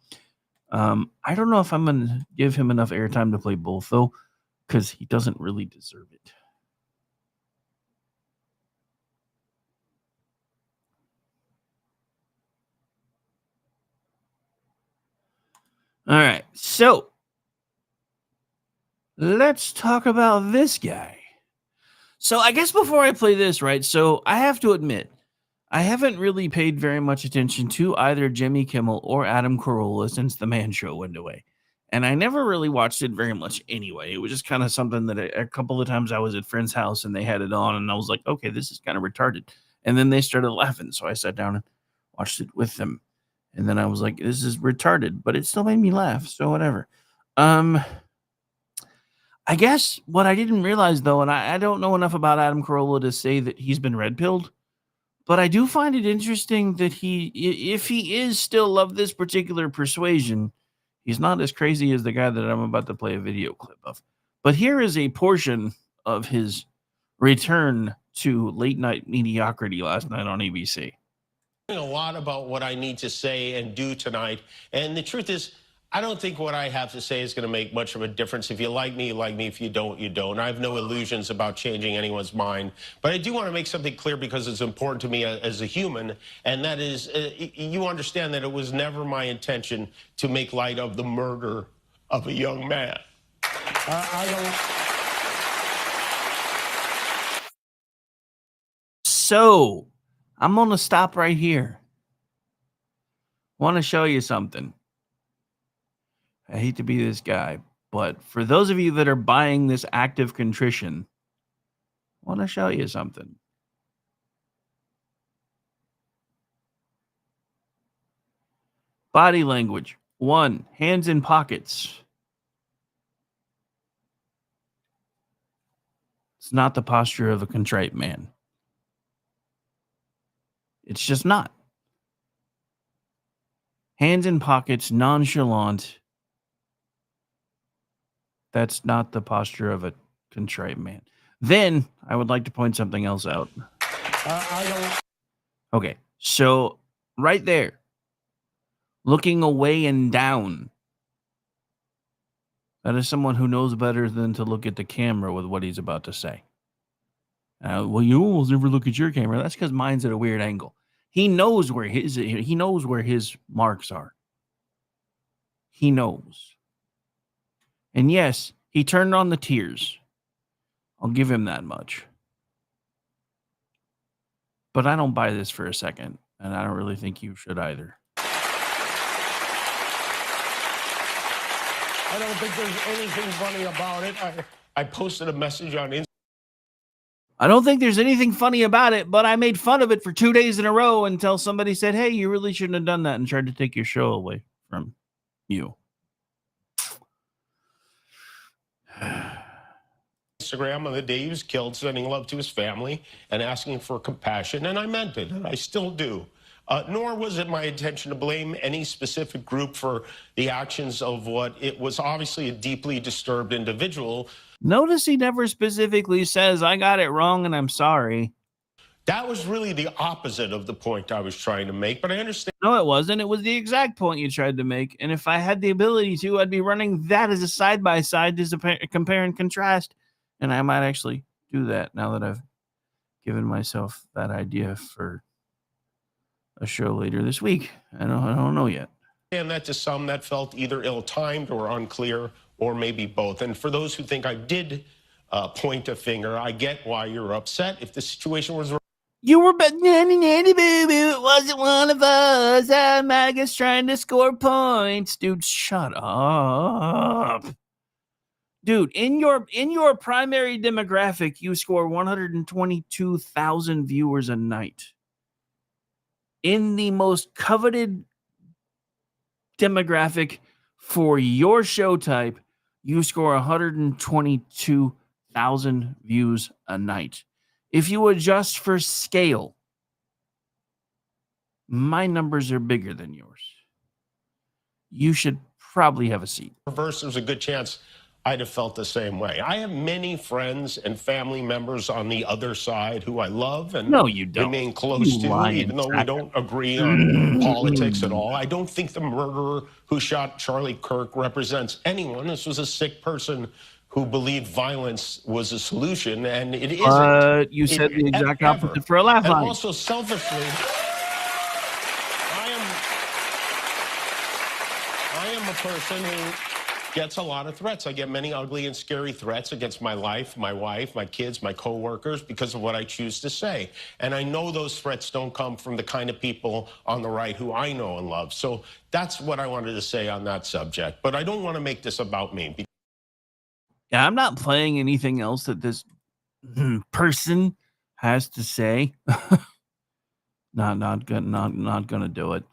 I don't know if I'm gonna give him enough airtime to play both though, because he doesn't really deserve it. All right, so let's talk about this guy. So I guess before I play this, right? So I have to admit, I haven't really paid very much attention to either Jimmy Kimmel or Adam Carolla since The Man Show went away. And I never really watched it very much anyway. It was just kind of something that a couple of times I was at friend's house and they had it on, and I was like, okay, this is kind of retarded. And then they started laughing. So I sat down and watched it with them. And then I was like, this is retarded, but it still made me laugh. So whatever. I guess what I didn't realize, though, and I don't know enough about Adam Carolla to say that he's been red-pilled, but I do find it interesting that if he is still of this particular persuasion, he's not as crazy as the guy that I'm about to play a video clip of. But here is a portion of his return to late-night mediocrity last night on ABC. A lot about what I need to say and do tonight. And the truth is, I don't think what I have to say is going to make much of a difference. If you like me, you like me. If you don't, you don't. I have no illusions about changing anyone's mind. But I do want to make something clear because it's important to me as a human. And that is, you understand that it was never my intention to make light of the murder of a young man. I don't. So, I'm going to stop right here. I want to show you something. I hate to be this guy, but for those of you that are buying this active contrition, I want to show you something. Body language. 1, hands in pockets. It's not the posture of a contrite man. It's just not. Hands in pockets, nonchalant. That's not the posture of a contrite man. Then I would like to point something else out. Okay, so right there, looking away and down. That is someone who knows better than to look at the camera with what he's about to say. Well, you almost never look at your camera. That's because mine's at a weird angle. He knows where his marks are. He knows. And yes, he turned on the tears. I'll give him that much. But I don't buy this for a second, and I don't really think you should either. I don't think there's anything funny about it. I posted a message on Instagram. I don't think there's anything funny about it, but I made fun of it for 2 days in a row until somebody said, hey, you really shouldn't have done that, and tried to take your show away from you. Instagram on the day he was killed, sending love to his family and asking for compassion, and I meant it, and I still do. Nor was it my intention to blame any specific group for the actions of what it was obviously a deeply disturbed individual. Notice he never specifically says, I got it wrong and I'm sorry. That was really the opposite of the point I was trying to make, but I understand. No, it wasn't. It was the exact point you tried to make. And if I had the ability to, I'd be running that as a side-by-side as a compare and contrast. And I might actually do that now that I've given myself that idea for a show later this week. I don't know yet. And that to some that felt either ill-timed or unclear, or maybe both. And for those who think I did point a finger, I get why you're upset. If the situation was you were but nanny nanny boo boo, it wasn't one of us. MAGA's trying to score points. Dude, shut up. Dude, in your primary demographic, you score 122,000 viewers a night. In the most coveted demographic for your show type, you score 122,000 views a night. If you adjust for scale, my numbers are bigger than yours. You should probably have a seat. Reverse, there's a good chance I'd have felt the same way. I have many friends and family members on the other side who I love and no, you don't. remain close to, even though we don't agree on politics at all. I don't think the murderer who shot Charlie Kirk represents anyone. This was a sick person who believed violence was a solution, and it isn't. You said the exact opposite for a laugh line. And also, selfishly, I am a person who gets a lot of threats. I get many ugly and scary threats against my life, my wife, my kids, my coworkers because of what I choose to say. And I know those threats don't come from the kind of people on the right who I know and love. So that's what I wanted to say on that subject. But I don't want to make this about me. Yeah, I'm not playing anything else that this person has to say. not gonna do it.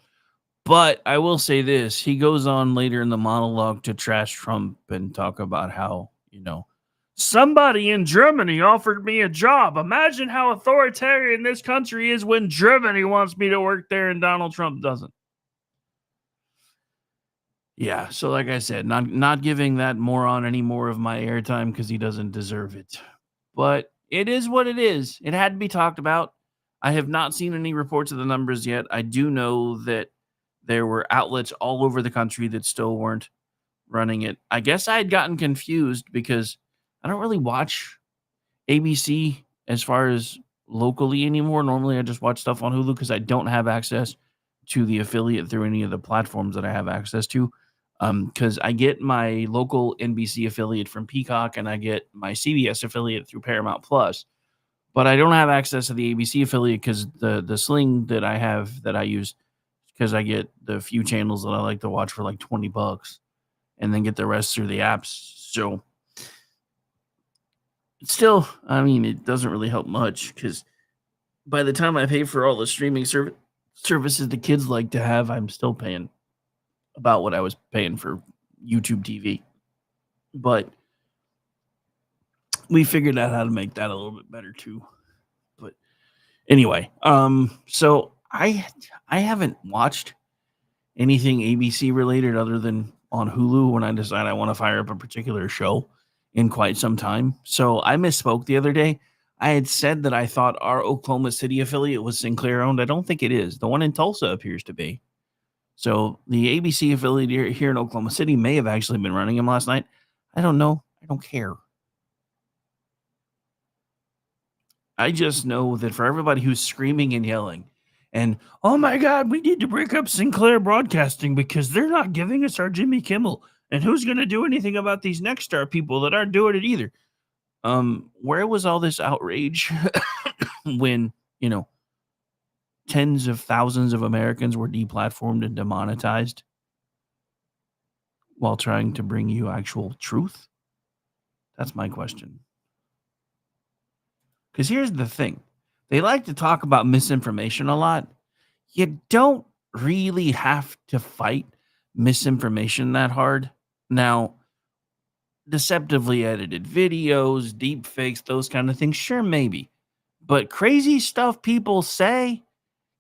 But I will say this. He goes on later in the monologue to trash Trump and talk about how, somebody in Germany offered me a job. Imagine how authoritarian this country is when Germany wants me to work there and Donald Trump doesn't. Yeah, so like I said, not giving that moron any more of my airtime because he doesn't deserve it. But it is what it is. It had to be talked about. I have not seen any reports of the numbers yet. I do know that there were outlets all over the country that still weren't running it. I guess I had gotten confused because I don't really watch ABC as far as locally anymore. Normally, I just watch stuff on Hulu because I don't have access to the affiliate through any of the platforms that I have access to. Because I get my local NBC affiliate from Peacock and I get my CBS affiliate through Paramount Plus. But I don't have access to the ABC affiliate because the Sling that I have that I use, because I get the few channels that I like to watch for like $20 and then get the rest through the apps. So still, I mean, it doesn't really help much because by the time I pay for all the streaming services the kids like to have, I'm still paying about what I was paying for YouTube TV. But we figured out how to make that a little bit better too. But anyway, so I haven't watched anything ABC related other than on Hulu when I decide I want to fire up a particular show in quite some time. So I misspoke the other day. I had said that I thought our Oklahoma City affiliate was Sinclair owned. I don't think it is. The one in Tulsa appears to be. So the ABC affiliate here in Oklahoma City may have actually been running him last night. I don't know. I don't care. I just know that for everybody who's screaming and yelling and, oh my God, we need to break up Sinclair Broadcasting because they're not giving us our Jimmy Kimmel. And who's going to do anything about these Next Star people that aren't doing it either? Where was all this outrage when, tens of thousands of Americans were deplatformed and demonetized while trying to bring you actual truth? That's my question. Because here's the thing. They like to talk about misinformation a lot. You don't really have to fight misinformation that hard. Now, deceptively edited videos, deep fakes, those kind of things, sure, maybe. But crazy stuff people say,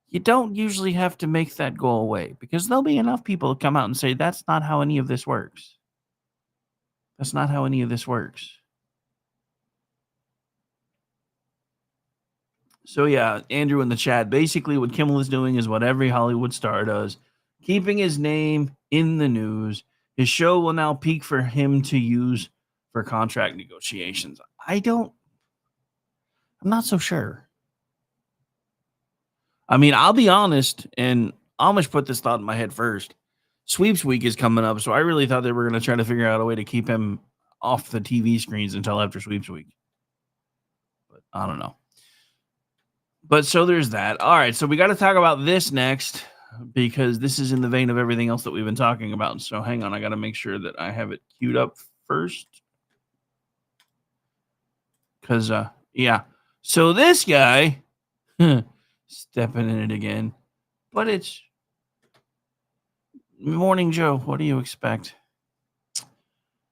you don't usually have to make that go away because there'll be enough people to come out and say, that's not how any of this works. That's not how any of this works. So yeah, Andrew in the chat. Basically, what Kimmel is doing is what every Hollywood star does, keeping his name in the news. His show will now peak for him to use for contract negotiations. I'm not so sure. I mean, I'll be honest, and Amish put this thought in my head first. Sweeps week is coming up, so I really thought they were going to try to figure out a way to keep him off the TV screens until after Sweeps week. But I don't know. But so there's that. All right, so we got to talk about this next because this is in the vein of everything else that we've been talking about. So hang on, I got to make sure that I have it queued up first. Because, yeah. So this guy, stepping in it again. But it's Morning Joe. What do you expect?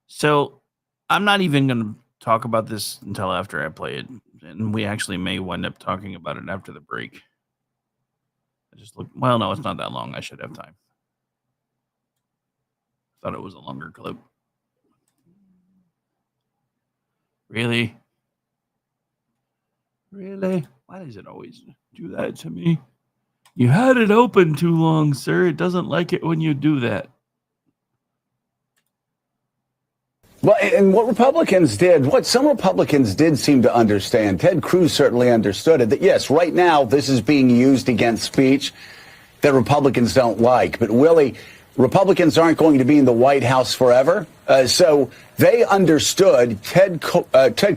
So I'm not even going to talk about this until after I play it. And we actually may wind up talking about it after the break. I just look. Well, no, it's not that long. I should have time. I thought it was a longer clip. Really? Really? Why does it always do that to me? You had it open too long, sir. It doesn't like it when you do that. Well, and what some Republicans did seem to understand, Ted Cruz certainly understood it, that yes, right now this is being used against speech that Republicans don't like. But Willie, Republicans aren't going to be in the White House forever. So they understood. Ted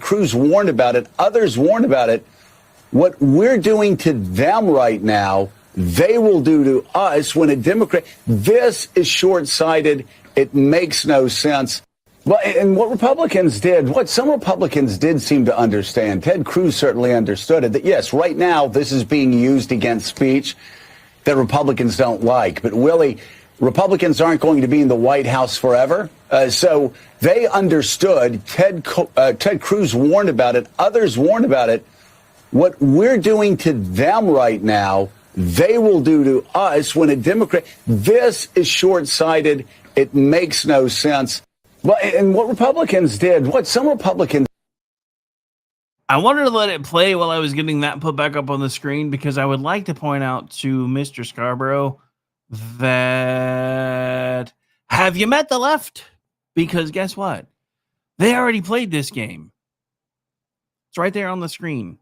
Cruz warned about it. Others warned about it. What we're doing to them right now, they will do to us when a Democrat. This is short-sighted. It makes no sense. Well, and what some Republicans did seem to understand, Ted Cruz certainly understood it, that yes, right now this is being used against speech that Republicans don't like. But Willie, Republicans aren't going to be in the White House forever. So they understood. Ted Cruz warned about it. Others warned about it. What we're doing to them right now, they will do to us when a Democrat. This is short-sighted. It makes no sense. Well, and what some Republicans. I wanted to let it play while I was getting that put back up on the screen because I would like to point out to Mr. Scarborough that have you met the left? Because guess what? They already played this game. It's right there on the screen.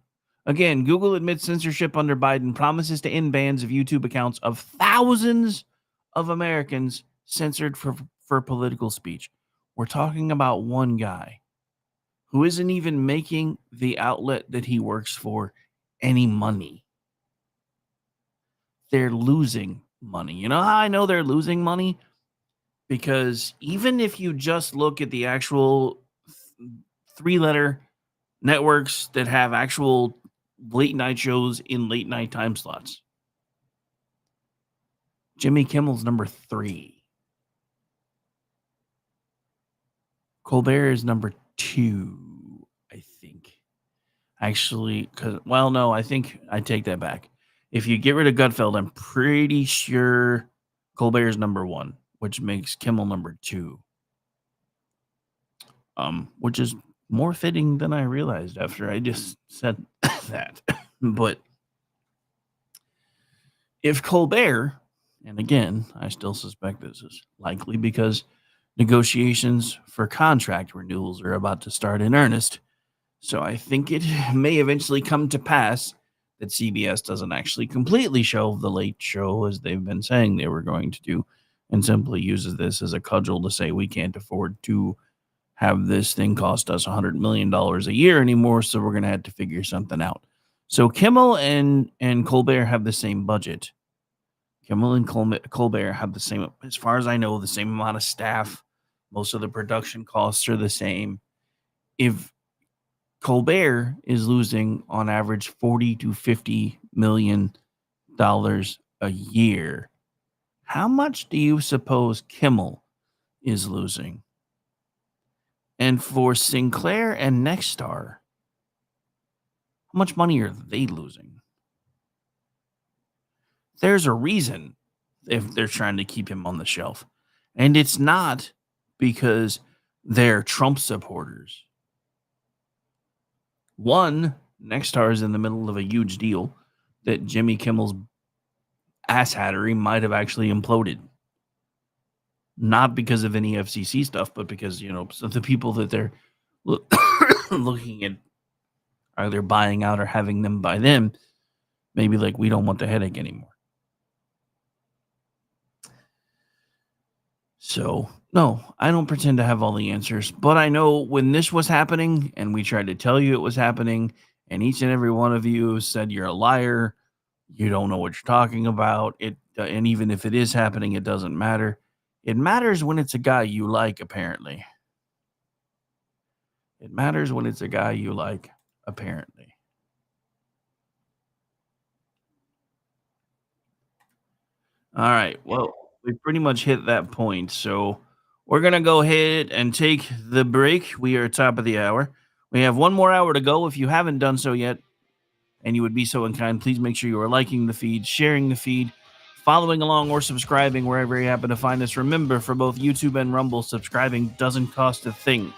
Again, Google admits censorship under Biden, promises to end bans of YouTube accounts of thousands of Americans censored for political speech. We're talking about one guy who isn't even making the outlet that he works for any money. They're losing money. You know how I know they're losing money? Because even if you just look at the actual three-letter networks that have actual late-night shows in late-night time slots, Jimmy Kimmel's number 3. Colbert is number 2, I think. Actually, I think I take that back. If you get rid of Gutfeld, I'm pretty sure Colbert's number 1, which makes Kimmel number 2. Which is more fitting than I realized after I just said that. But if Colbert, and again, I still suspect this is likely because negotiations for contract renewals are about to start in earnest. So I think it may eventually come to pass that CBS doesn't actually completely shelve the late show as they've been saying they were going to do and simply uses this as a cudgel to say we can't afford to have this thing cost us $100 million a year anymore, so we're going to have to figure something out. So Kimmel and Colbert have the same budget. Kimmel and Colbert have the same, as far as I know, the same amount of staff. Most of the production costs are the same. If Colbert is losing on average $40 to $50 million a year, how much do you suppose Kimmel is losing? And for Sinclair and Nexstar, how much money are they losing? There's a reason if they're trying to keep him on the shelf. And it's not because they're Trump supporters. One, Nexstar is in the middle of a huge deal that Jimmy Kimmel's asshattery might have actually imploded. Not because of any FCC stuff, but because, so the people that they're looking at either buying out or having them buy them, maybe like, we don't want the headache anymore. So, no, I don't pretend to have all the answers, but I know when this was happening and we tried to tell you it was happening, and each and every one of you said you're a liar, you don't know what you're talking about. And even if it is happening, it doesn't matter. It matters when it's a guy you like, apparently. It matters when it's a guy you like, apparently. All right. Well, we pretty much hit that point. So we're going to go ahead and take the break. We are top of the hour. We have one more hour to go. If you haven't done so yet, and you would be so unkind, please make sure you are liking the feed, sharing the feed, following along, or subscribing wherever you happen to find us. Remember, for both YouTube and Rumble, subscribing doesn't cost a thing.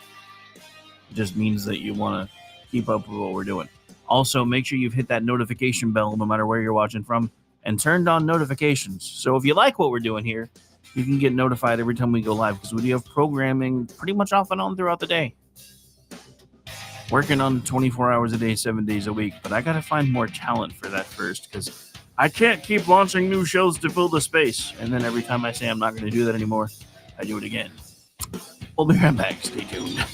It just means that you want to keep up with what we're doing. Also, make sure you've hit that notification bell no matter where you're watching from and turned on notifications. So if you like what we're doing here, you can get notified every time we go live because we do have programming pretty much off and on throughout the day. Working on 24 hours a day, 7 days a week, but I got to find more talent for that first because I can't keep launching new shows to fill the space. And then every time I say I'm not going to do that anymore, I do it again. We'll be right back. Stay tuned.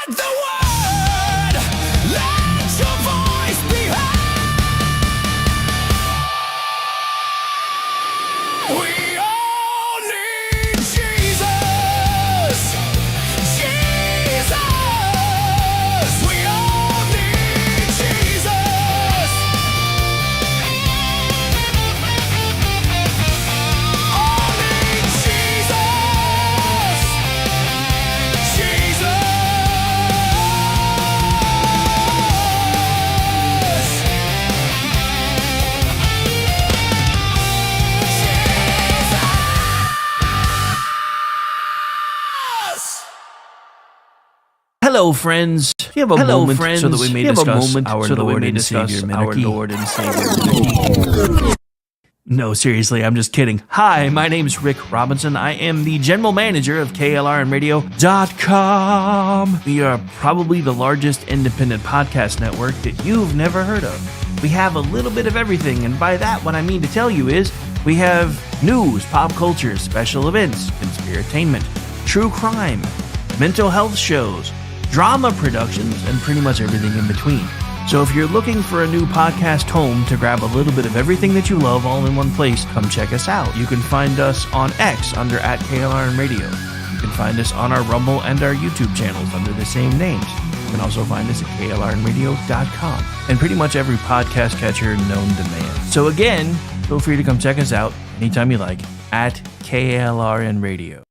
Spread the word. Let your voice be heard. We all need Jesus. Jesus. We all need Jesus. All need Jesus. Jesus. Hello, friends. Do you have a moment so that we may discuss our Lord and Savior Minarchy? No, seriously, I'm just kidding. Hi, my name's Rick Robinson. I am the general manager of KLRNradio.com. We are probably the largest independent podcast network that you've never heard of. We have a little bit of everything, and by that, what I mean to tell you is we have news, pop culture, special events, conspiratainment, true crime, mental health shows, drama productions, and pretty much everything in between. So if you're looking for a new podcast home to grab a little bit of everything that you love all in one place, come check us out. You can find us on X under @KLRNradio. You can find us on our Rumble and our YouTube channels under the same names. You can also find us at KLRNradio.com and pretty much every podcast catcher known to man. So again, feel free to come check us out anytime you like at KLRNradio.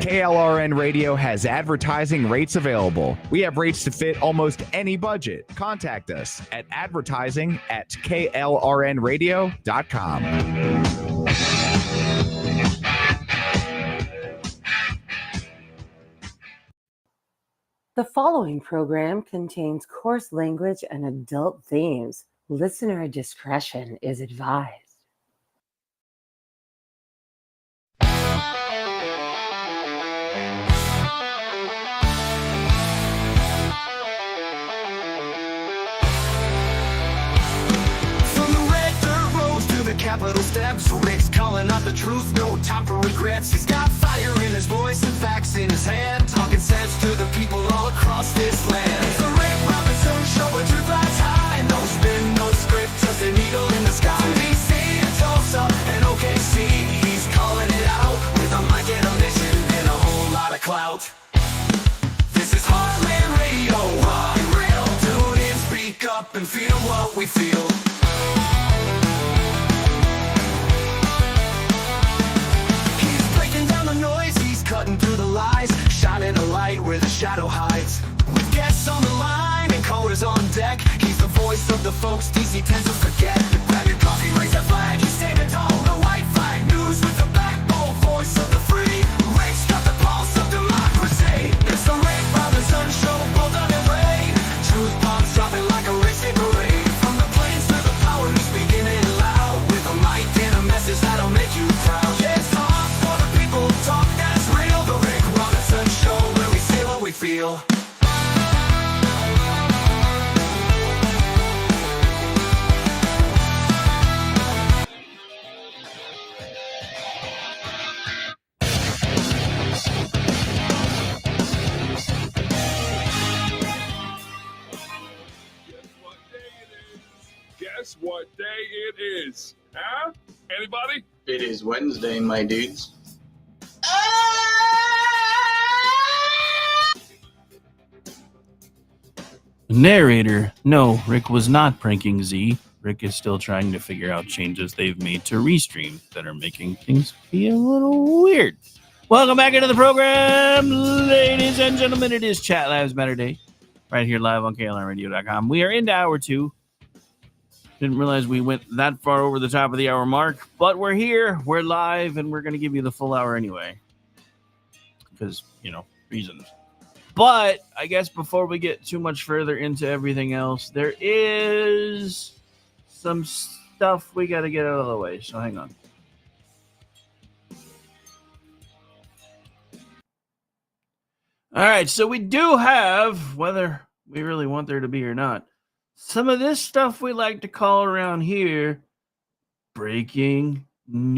KLRN Radio has advertising rates available. We have rates to fit almost any budget. Contact us at advertising@klrnradio.com. The following program contains coarse language and adult themes. Listener discretion is advised. Capitol steps, Rick's calling out the truth, no time for regrets. He's got fire in his voice and facts in his hand, talking sense to the people all across this land. It's the Rick Robinson Show, where truth lies high. No spin, no script, just an eagle in the sky. DC and Tulsa and OKC, he's calling it out with a mic and a mission and a whole lot of clout. This is Heartland Radio, raw and real. Tune in, speak up, and feel what we feel. Cutting through the lies, shining a light where the shadow hides. With guests on the line and coders on deck, he's the voice of the folks DC tends to forget. Grab your coffee, raise a flag, he's standing tall. The white flag news with the backbone voice of the free. Rick's got the pulse of democracy. It's the Rick Robinson Show, bold and rain. Truth bombs dropping like a racing parade. From the plains to the power, he's speaking it loud. With a mic and a message that'll make you proud. Yeah, it's talk for the people, talk that's real. The Rick Robinson Show, where we say what we feel. Guess what day it is? Huh? Anybody? It is Wednesday, my dudes. Narrator, no, Rick was not pranking Z. Rick is still trying to figure out changes they've made to Restream that are making things be a little weird. Welcome back into the program, ladies and gentlemen. It is Chat Labs Matter Day. right here live on KLRradio.com. We are into hour 2. Didn't realize we went that far over the top of the hour mark, but we're here, we're live, and we're going to give you the full hour anyway. Because, reasons. But I guess before we get too much further into everything else, there is some stuff we got to get out of the way. So hang on. All right, so we do have, whether we really want there to be or not, some of this stuff we like to call around here breaking news,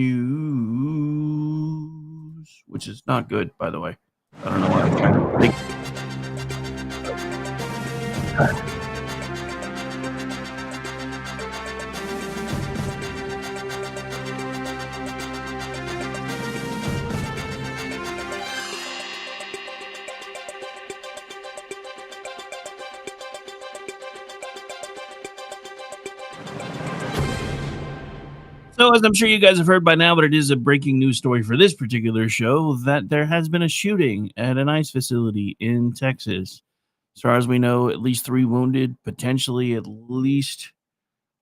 which is not good, by the way. I don't know why. So, as I'm sure you guys have heard by now, but it is a breaking news story for this particular show, that there has been a shooting at an ICE facility in Texas. As far as we know, at least 3 wounded, potentially at least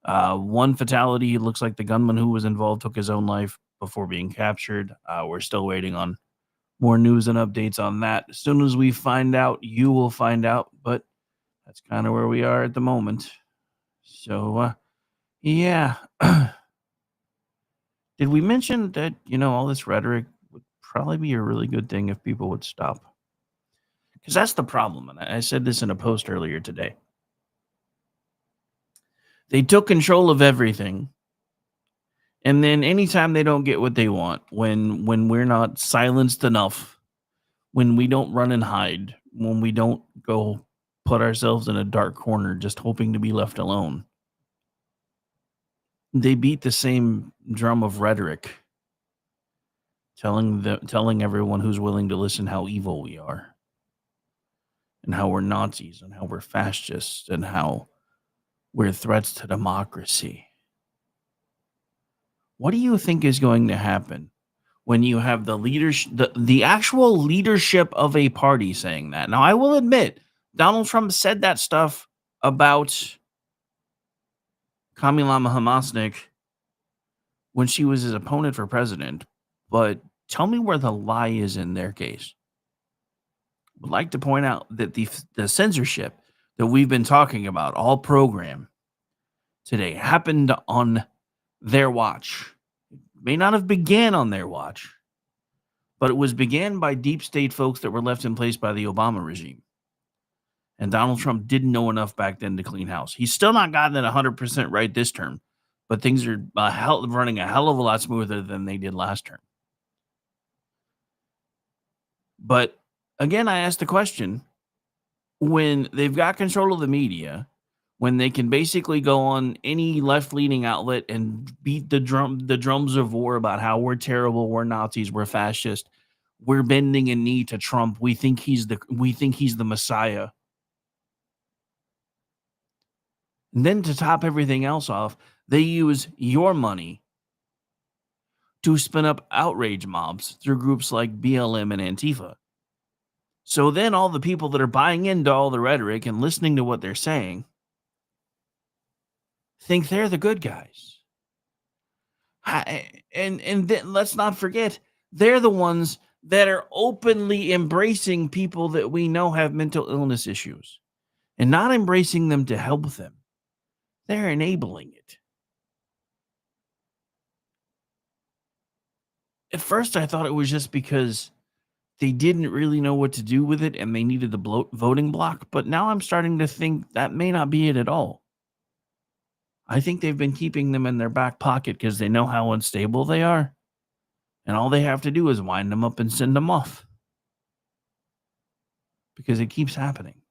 1 fatality. It looks like the gunman who was involved took his own life before being captured. We're still waiting on more news and updates on that. As soon as we find out, you will find out, but that's kind of where we are at the moment. So, yeah. Did we mention that, all this rhetoric would probably be a really good thing if people would stop? Because that's the problem. And I said this in a post earlier today. They took control of everything. And then anytime they don't get what they want, when we're not silenced enough, when we don't run and hide, when we don't go put ourselves in a dark corner just hoping to be left alone, they beat the same drum of rhetoric, telling everyone who's willing to listen how evil we are, and how we're Nazis, and how we're fascists, and how we're threats to democracy. What do you think is going to happen when you have the leadership, the actual leadership of a party saying that? Now, I will admit, Donald Trump said that stuff about Kamala Hamasnik when she was his opponent for president, but tell me where the lie is in their case. Would like to point out that the censorship that we've been talking about all program today happened on their watch. It may not have began on their watch, but it was began by deep state folks that were left in place by the Obama regime. And Donald Trump didn't know enough back then to clean house. He's still not gotten it 100% right this term, but things are running a hell of a lot smoother than they did last term. But again, I asked the question, when they've got control of the media, when they can basically go on any left-leaning outlet and beat the drums of war about how we're terrible, we're Nazis, we're fascist, we're bending a knee to Trump, we think he's the Messiah. And then to top everything else off, they use your money to spin up outrage mobs through groups like BLM and Antifa. So then all the people that are buying into all the rhetoric and listening to what they're saying think they're the good guys. And then let's not forget, they're the ones that are openly embracing people that we know have mental illness issues and not embracing them to help them. They're enabling it. At first, I thought it was just because they didn't really know what to do with it and they needed the voting block, but now I'm starting to think that may not be it at all. I think they've been keeping them in their back pocket because they know how unstable they are, and all they have to do is wind them up and send them off because it keeps happening.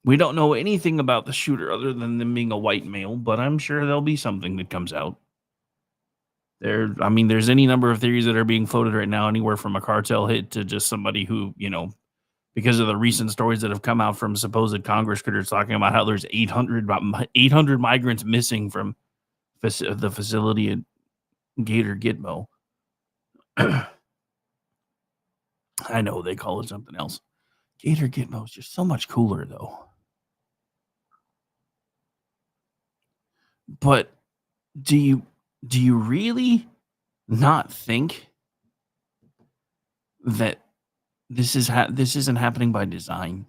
We don't know anything about the shooter other than them being a white male, but I'm sure there'll be something that comes out. There's any number of theories that are being floated right now, anywhere from a cartel hit to just somebody who, because of the recent stories that have come out from supposed Congress critters talking about how there's 800 migrants missing from the facility at Gator Gitmo. I know they call it something else. Gator Gitmo's just so much cooler, though. But do you really not think that this isn't happening by design?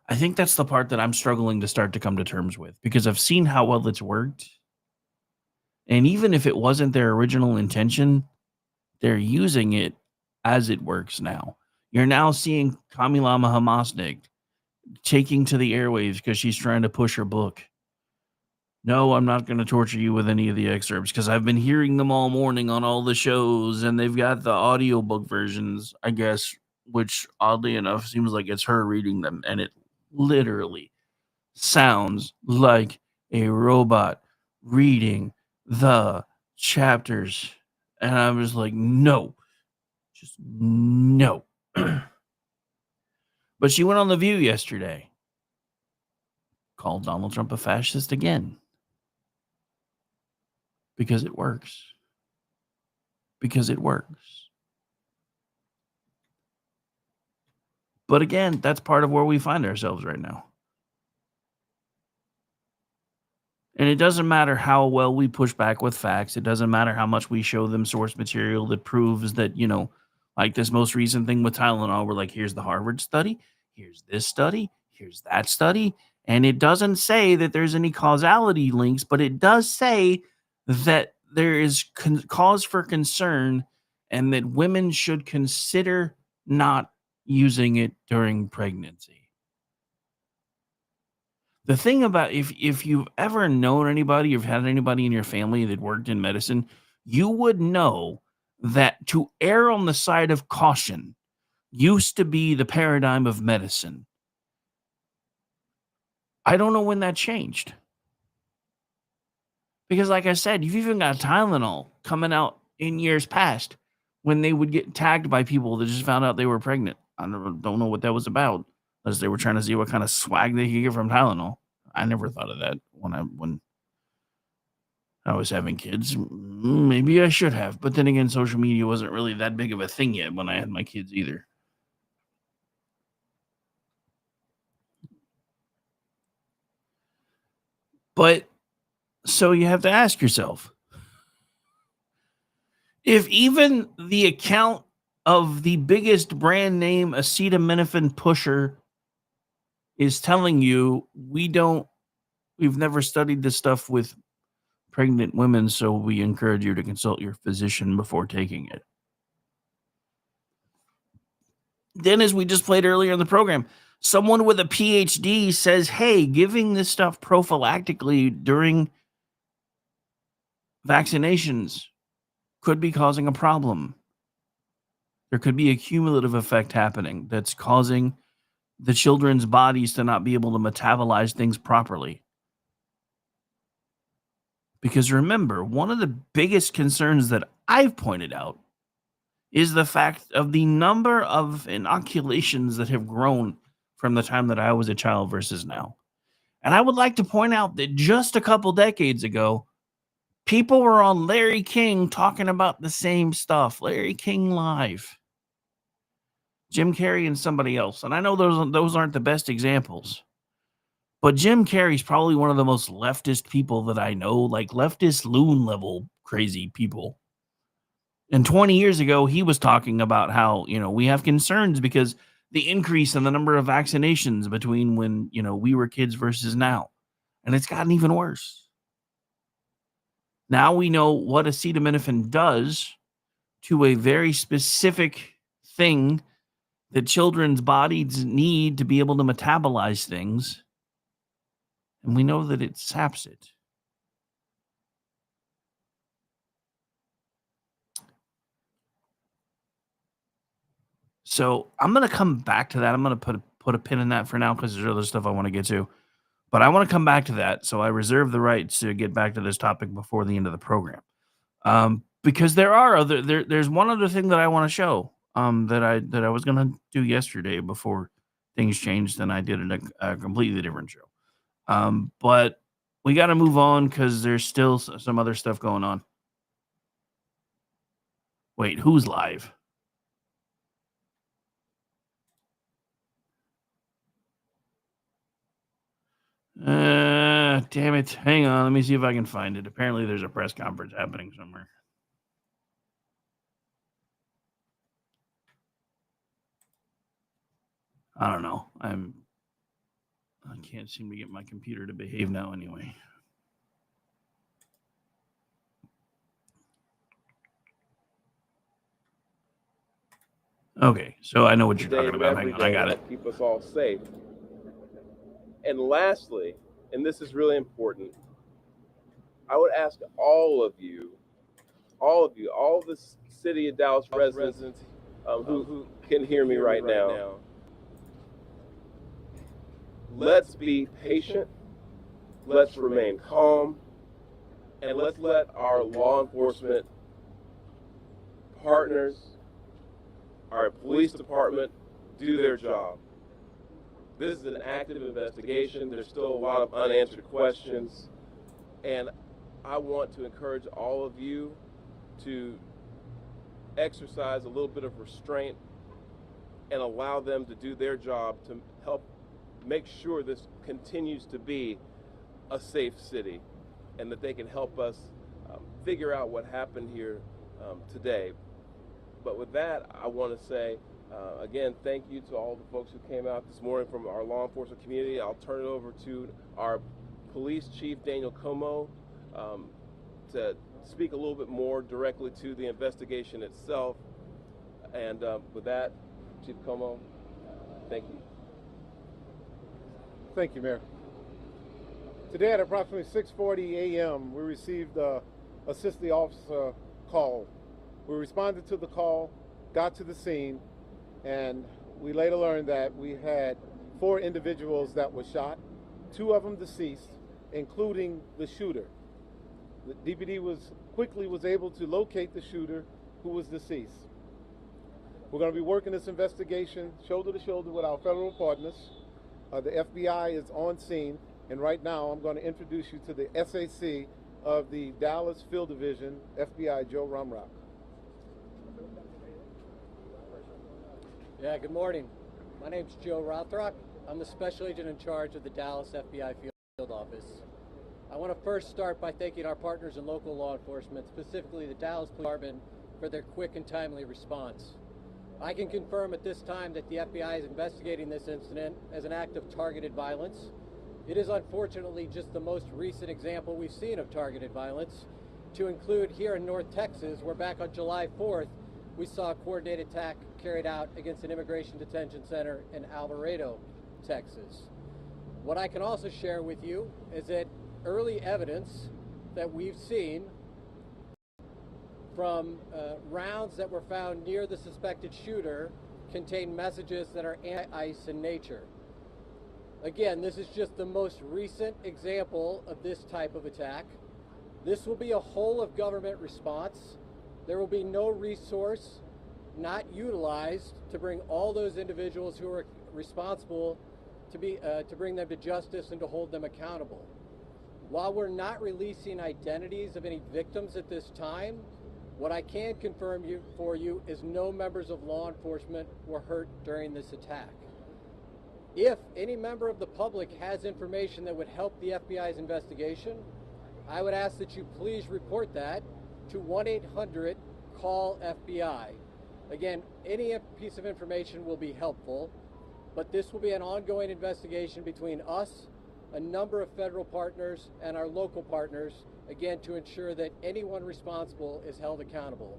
I think that's the part that I'm struggling to start to come to terms with, because I've seen how well it's worked. And even if it wasn't their original intention, they're using it as it works now. You're now seeing Kamilama Hamasnik taking to the airwaves because she's trying to push her book. No, I'm not going to torture you with any of the excerpts because I've been hearing them all morning on all the shows, and they've got the audiobook versions, I guess, which oddly enough seems like it's her reading them, and it literally sounds like a robot reading the chapters. And I was like, no, just no. But she went on The View yesterday, called Donald Trump a fascist again. Because it works. Because it works. But again, that's part of where we find ourselves right now. And it doesn't matter how well we push back with facts. It doesn't matter how much we show them source material that proves that, like this most recent thing with Tylenol, we're like, here's the Harvard study, here's this study, here's that study. And it doesn't say that there's any causality links, but it does say that there is cause for concern and that women should consider not using it during pregnancy. The thing about if you've ever known anybody, you've had anybody in your family that worked in medicine, you would know that to err on the side of caution used to be the paradigm of medicine. I don't know when that changed. Because like I said, you've even got Tylenol coming out in years past when they would get tagged by people that just found out they were pregnant. I don't know what that was about, unless they were trying to see what kind of swag they could get from Tylenol. I never thought of that when I was having kids. Maybe I should have. But then again, social media wasn't really that big of a thing yet when I had my kids either. But so you have to ask yourself, if even the account of the biggest brand name acetaminophen pusher is telling you we've never studied this stuff with pregnant women, so we encourage you to consult your physician before taking it. Then, as we just played earlier in the program, someone with a PhD says, hey, giving this stuff prophylactically during vaccinations could be causing a problem. There could be a cumulative effect happening that's causing the children's bodies to not be able to metabolize things properly. Because remember, one of the biggest concerns that I've pointed out is the fact of the number of inoculations that have grown from the time that I was a child versus now. And I would like to point out that just a couple decades ago, people were on Larry King talking about the same stuff. Larry King Live. Jim Carrey and somebody else. And I know those aren't the best examples. But Jim Carrey's probably one of the most leftist people that I know, like leftist loon level crazy people. And 20 years ago, he was talking about how, we have concerns because the increase in the number of vaccinations between when, we were kids versus now. And it's gotten even worse. Now we know what acetaminophen does to a very specific thing that children's bodies need to be able to metabolize things. And we know that it saps it. So I'm going to come back to that. I'm going to put a pin in that for now because there's other stuff I want to get to. But I want to come back to that. So I reserve the right to get back to this topic before the end of the program. Because there's one other thing that I want to show that I was going to do yesterday before things changed and I did a completely different show. But we got to move on because there's still some other stuff going on. Wait, who's live? damn it. Hang on. Let me see if I can find it. Apparently there's a press conference happening somewhere. I don't know. I can't seem to get my computer to behave now anyway. Okay, so I know what you're talking about. Hang on, I got it. Keep us all safe. And lastly, and this is really important, I would ask all of the city of Dallas residents who can hear me right now, let's be patient, let's remain calm, and let's let our law enforcement partners, our police department, do their job. This is an active investigation. There's still a lot of unanswered questions. And I want to encourage all of you to exercise a little bit of restraint and allow them to do their job to help make sure this continues to be a safe city and that they can help us figure out what happened here today. But with that, I want to say, again, thank you to all the folks who came out this morning from our law enforcement community. I'll turn it over to our police chief, Daniel Como, to speak a little bit more directly to the investigation itself. And with that, Chief Como, thank you. Thank you, Mayor. Today at approximately 6:40 a.m., we received a assist the officer call. We responded to the call, got to the scene, and we later learned that we had 4 individuals that were shot, 2 of them deceased, including the shooter. The DPD was able to locate the shooter who was deceased. We're going to be working this investigation shoulder to shoulder with our federal partners. The FBI is on scene, and right now I'm going to introduce you to the SAC of the Dallas Field Division, FBI Joe Rumrock. Yeah, good morning. My name's Joe Rothrock. I'm the special agent in charge of the Dallas FBI Field Office. I want to first start by thanking our partners in local law enforcement, specifically the Dallas Police Department, for their quick and timely response. I can confirm at this time that the FBI is investigating this incident as an act of targeted violence. It is unfortunately just the most recent example we've seen of targeted violence, to include here in North Texas, where back on July 4th, we saw a coordinated attack carried out against an immigration detention center in Alvarado, Texas. What I can also share with you is that early evidence that we've seen from rounds that were found near the suspected shooter contain messages that are anti-ICE in nature. Again, this is just the most recent example of this type of attack. This will be a whole of government response. There will be no resource not utilized to bring all those individuals who are responsible to bring them to justice and to hold them accountable. While we're not releasing identities of any victims at this time, what I can confirm for you is no members of law enforcement were hurt during this attack. If any member of the public has information that would help the FBI's investigation, I would ask that you please report that to 1-800-CALL-FBI. Again, any piece of information will be helpful, but this will be an ongoing investigation between us, a number of federal partners, and our local partners, again, to ensure that anyone responsible is held accountable.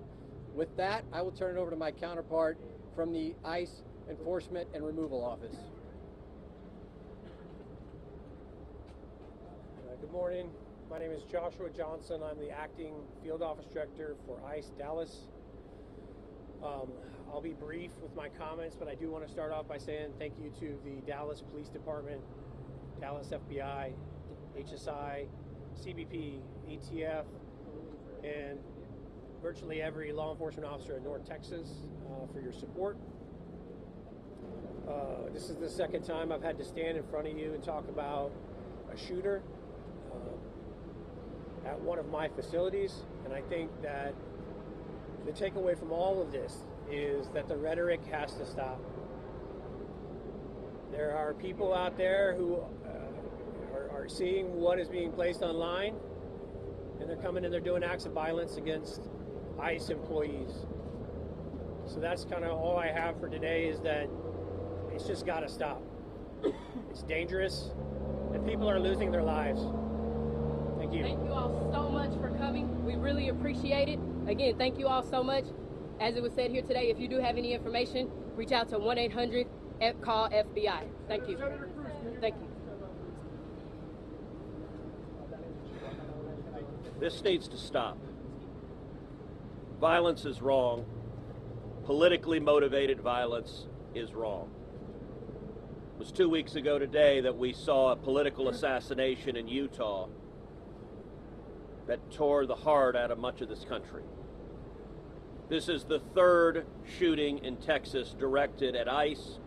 With that, I will turn it over to my counterpart from the ICE Enforcement and Removal Office. Good morning. My name is Joshua Johnson. I'm the acting field office director for ICE Dallas. I'll be brief with my comments, but I do want to start off by saying thank you to the Dallas Police Department, Dallas FBI, HSI, CBP, ATF, and virtually every law enforcement officer in North Texas for your support. This is the second time I've had to stand in front of you and talk about a shooter at one of my facilities, and I think that the takeaway from all of this is that the rhetoric has to stop. There are people out there who are seeing what is being placed online, and they're coming and they're doing acts of violence against ICE employees. So that's kind of all I have for today, is that it's just got to stop. It's dangerous, and people are losing their lives. Thank you. Thank you all so much for coming. We really appreciate it. Again, thank you all so much. As it was said here today, if you do have any information, reach out to 1-800-CALL-FBI. Thank you. Thank you. This needs to stop. Violence is wrong. Politically motivated violence is wrong. It was 2 weeks ago today that we saw a political assassination in Utah that tore the heart out of much of this country. This is the third shooting in Texas directed at ICE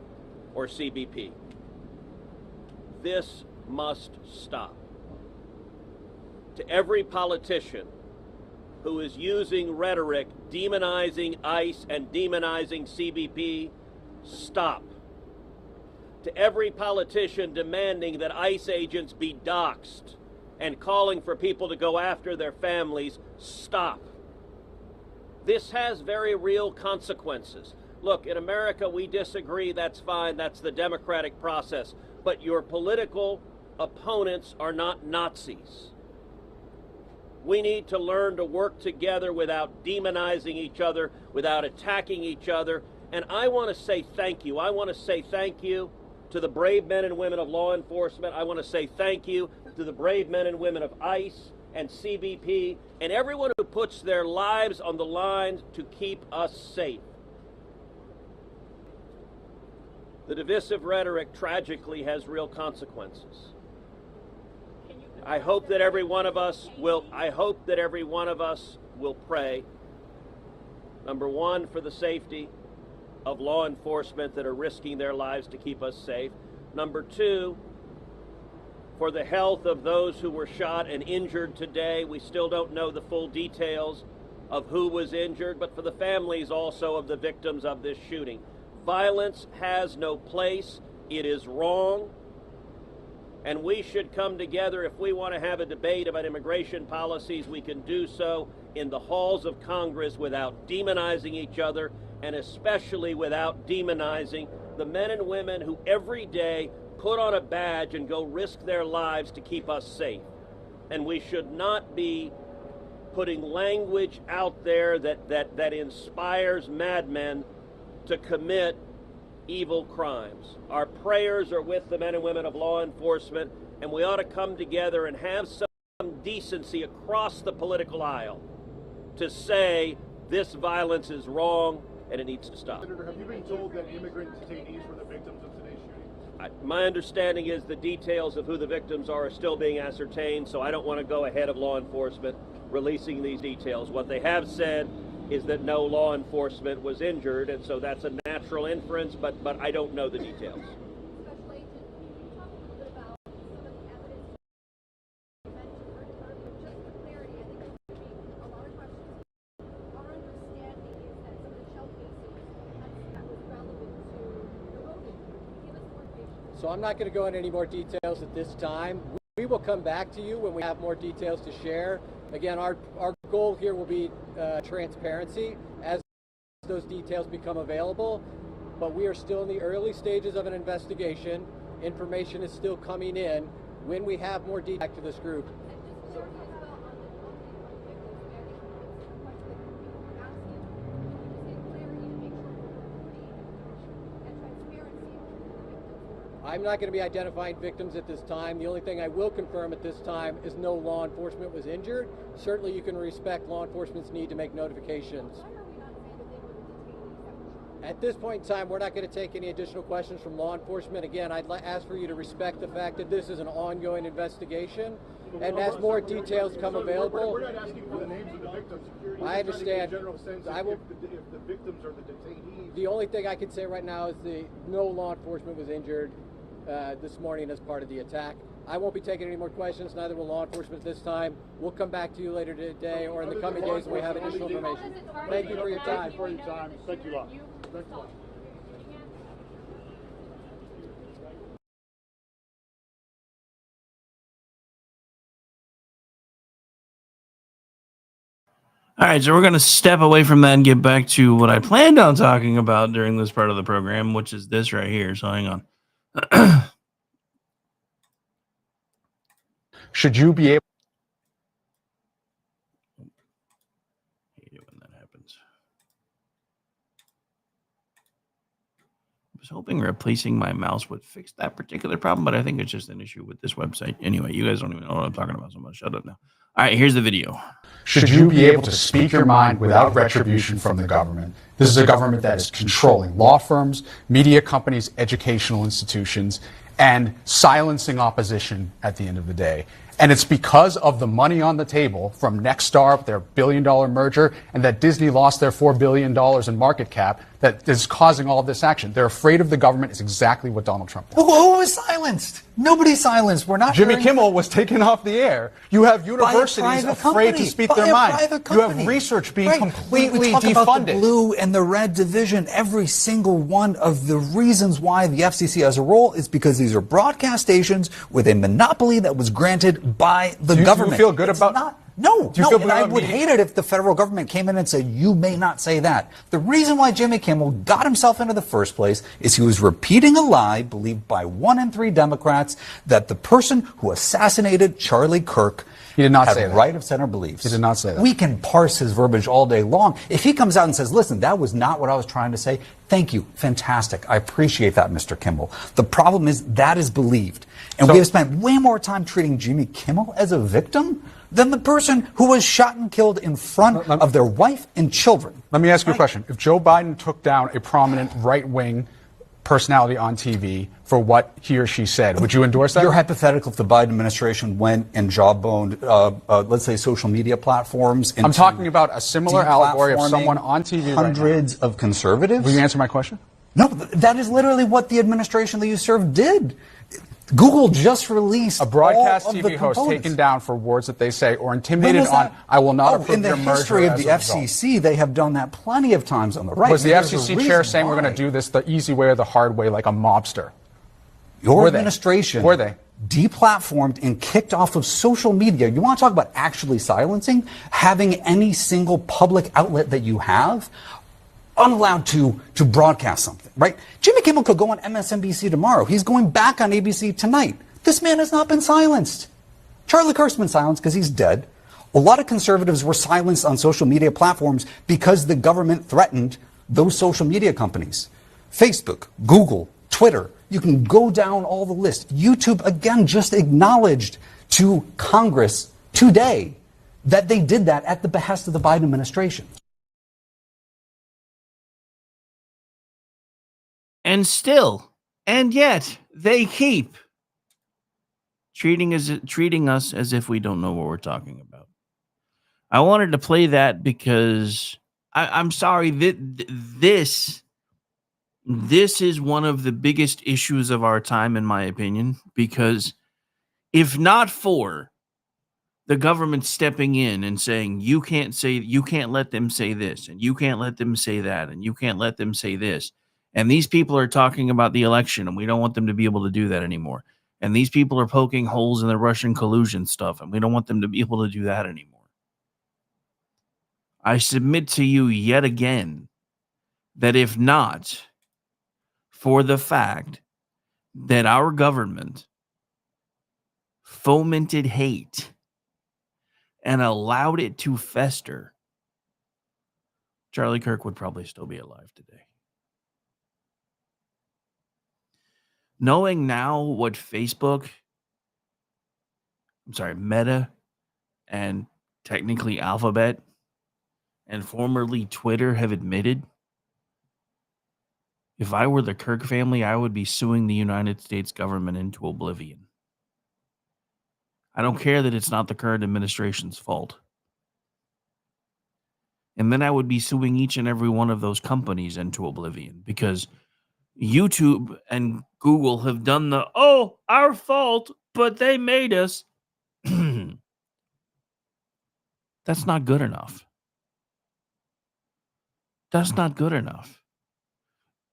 or CBP. This must stop. To every politician who is using rhetoric demonizing ICE and demonizing CBP, stop. To every politician demanding that ICE agents be doxxed and calling for people to go after their families, stop. This has very real consequences. Look, in America, we disagree, that's fine, that's the democratic process. But your political opponents are not Nazis. We need to learn to work together without demonizing each other, without attacking each other. And I want to say thank you. I want to say thank you to the brave men and women of law enforcement. I want to say thank you to the brave men and women of ICE and CBP and everyone who puts their lives on the line to keep us safe. The divisive rhetoric tragically has real consequences. I hope that every one of us will pray, number one, for the safety of law enforcement that are risking their lives to keep us safe. Number two, for the health of those who were shot and injured today. We still don't know the full details of who was injured, but for the families also of the victims of this shooting. Violence has no place. It is wrong. And we should come together. If we want to have a debate about immigration policies, we can do so in the halls of Congress without demonizing each other, and especially without demonizing the men and women who every day put on a badge and go risk their lives to keep us safe. And we should not be putting language out there that inspires madmen to commit evil crimes. Our prayers are with the men and women of law enforcement, and we ought to come together and have some decency across the political aisle to say this violence is wrong and it needs to stop. Senator, have you been told that immigrant detainees were the victims of today's shooting? My understanding is the details of who the victims are still being ascertained, so I don't want to go ahead of law enforcement releasing these details. What they have said is that no law enforcement was injured, and so that's a natural inference, but I don't know the details. So I'm not going to go into any more details at this time. We will come back to you when we have more details to share. Again, our goal here will be transparency as those details become available, but we are still in the early stages of an investigation. Information is still coming in. When we have more details, back to this group. I'm not going to be identifying victims at this time. The only thing I will confirm at this time is no law enforcement was injured. Certainly you can respect law enforcement's need to make notifications. At this point in time, we're not going to take any additional questions from law enforcement. Again, I'd ask for you to respect the fact that this is an ongoing investigation, and as more details come available. We're not asking for the names of the victims. I understand. General sense I will, if the victims are the detainees. The only thing I can say right now is no law enforcement was injured this morning as part of the attack. I won't be taking any more questions, neither will law enforcement this time. We'll come back to you later today or in the coming days when we have additional information. Thank you for your time. Thank you a lot. Thank you a lot. All right, so we're going to step away from that and get back to what I planned on talking about during this part of the program, which is this right here. So hang on. Should you be able? When that happens, I was hoping replacing my mouse would fix that particular problem, but I think it's just an issue with this website. Anyway, you guys don't even know what I'm talking about, so I'm going to shut up now. All right, here's the video. Should you be able to speak your mind without retribution from the government? This is a government that is controlling law firms, media companies, educational institutions, and silencing opposition at the end of the day. And it's because of the money on the table from Nexstar, their billion-dollar merger, and that Disney lost their $4 billion in market cap that is causing all of this action. They're afraid of the government. Is exactly what Donald Trump wants. Who was silenced? Nobody's silenced. We're not. Jimmy Kimmel was taken off the air. You have universities afraid to speak their mind. You have research being completely we talk defunded. about the blue and the red division. Every single one of the reasons why the FCC has a role is because these are broadcast stations with a monopoly that was granted by the government. Do you feel good about? No, and I would hate it if the federal government came in and said, you may not say that. The reason why Jimmy Kimmel got himself into the first place is he was repeating a lie believed by 1 in 3 Democrats that the person who assassinated Charlie Kirk he did not had say that. right of center beliefs. He did not say that. We can parse his verbiage all day long. If he comes out and says, listen, that was not what I was trying to say, thank you. Fantastic. I appreciate that, Mr. Kimmel. The problem is that is believed. And we have spent way more time treating Jimmy Kimmel as a victim than the person who was shot and killed in front of their wife and children. Let me ask you a question. If Joe Biden took down a prominent right-wing personality on TV for what he or she said, would you endorse that? You're hypothetical if the Biden administration went and jawboned, let's say, social media platforms. I'm talking about a similar allegory of someone on TV hundreds of conservatives. Will you answer my question? No, that is literally what the administration that you served did. Google just released a broadcast all of TV the host components. taken down for words that they say or intimidated on. I will not approve in the your merger. history of as the a result. FCC, they have done that plenty of times on the right. Was the There's a FCC chair reason saying we're why. going to do this the easy way or the hard way, like a mobster? Your Were administration Were they? deplatformed and kicked off of social media. You want to talk about actually silencing? Having any single public outlet that you have unallowed to broadcast something, right? Jimmy Kimmel could go on MSNBC tomorrow. He's going back on ABC tonight. This man has not been silenced. Charlie Kirk's been silenced because he's dead. A lot of conservatives were silenced on social media platforms because the government threatened those social media companies. Facebook, Google, Twitter. You can go down all the list. YouTube, again, just acknowledged to Congress today that they did that at the behest of the Biden administration. And still, and yet, they keep treating us as if we don't know what we're talking about. I wanted to play that because I'm sorry, this is one of the biggest issues of our time, in my opinion, because if not for the government stepping in and saying, you can't let them say this, and you can't let them say that, and you can't let them say this, and these people are talking about the election, and we don't want them to be able to do that anymore. And these people are poking holes in the Russian collusion stuff, and we don't want them to be able to do that anymore. I submit to you yet again that if not for the fact that our government fomented hate and allowed it to fester, Charlie Kirk would probably still be alive today. Knowing now what Meta, and technically Alphabet, and formerly Twitter have admitted, if I were the Kirk family, I would be suing the United States government into oblivion. I don't care that it's not the current administration's fault. And then I would be suing each and every one of those companies into oblivion because YouTube and Google have done our fault, but they made us. That's not good enough. That's not good enough.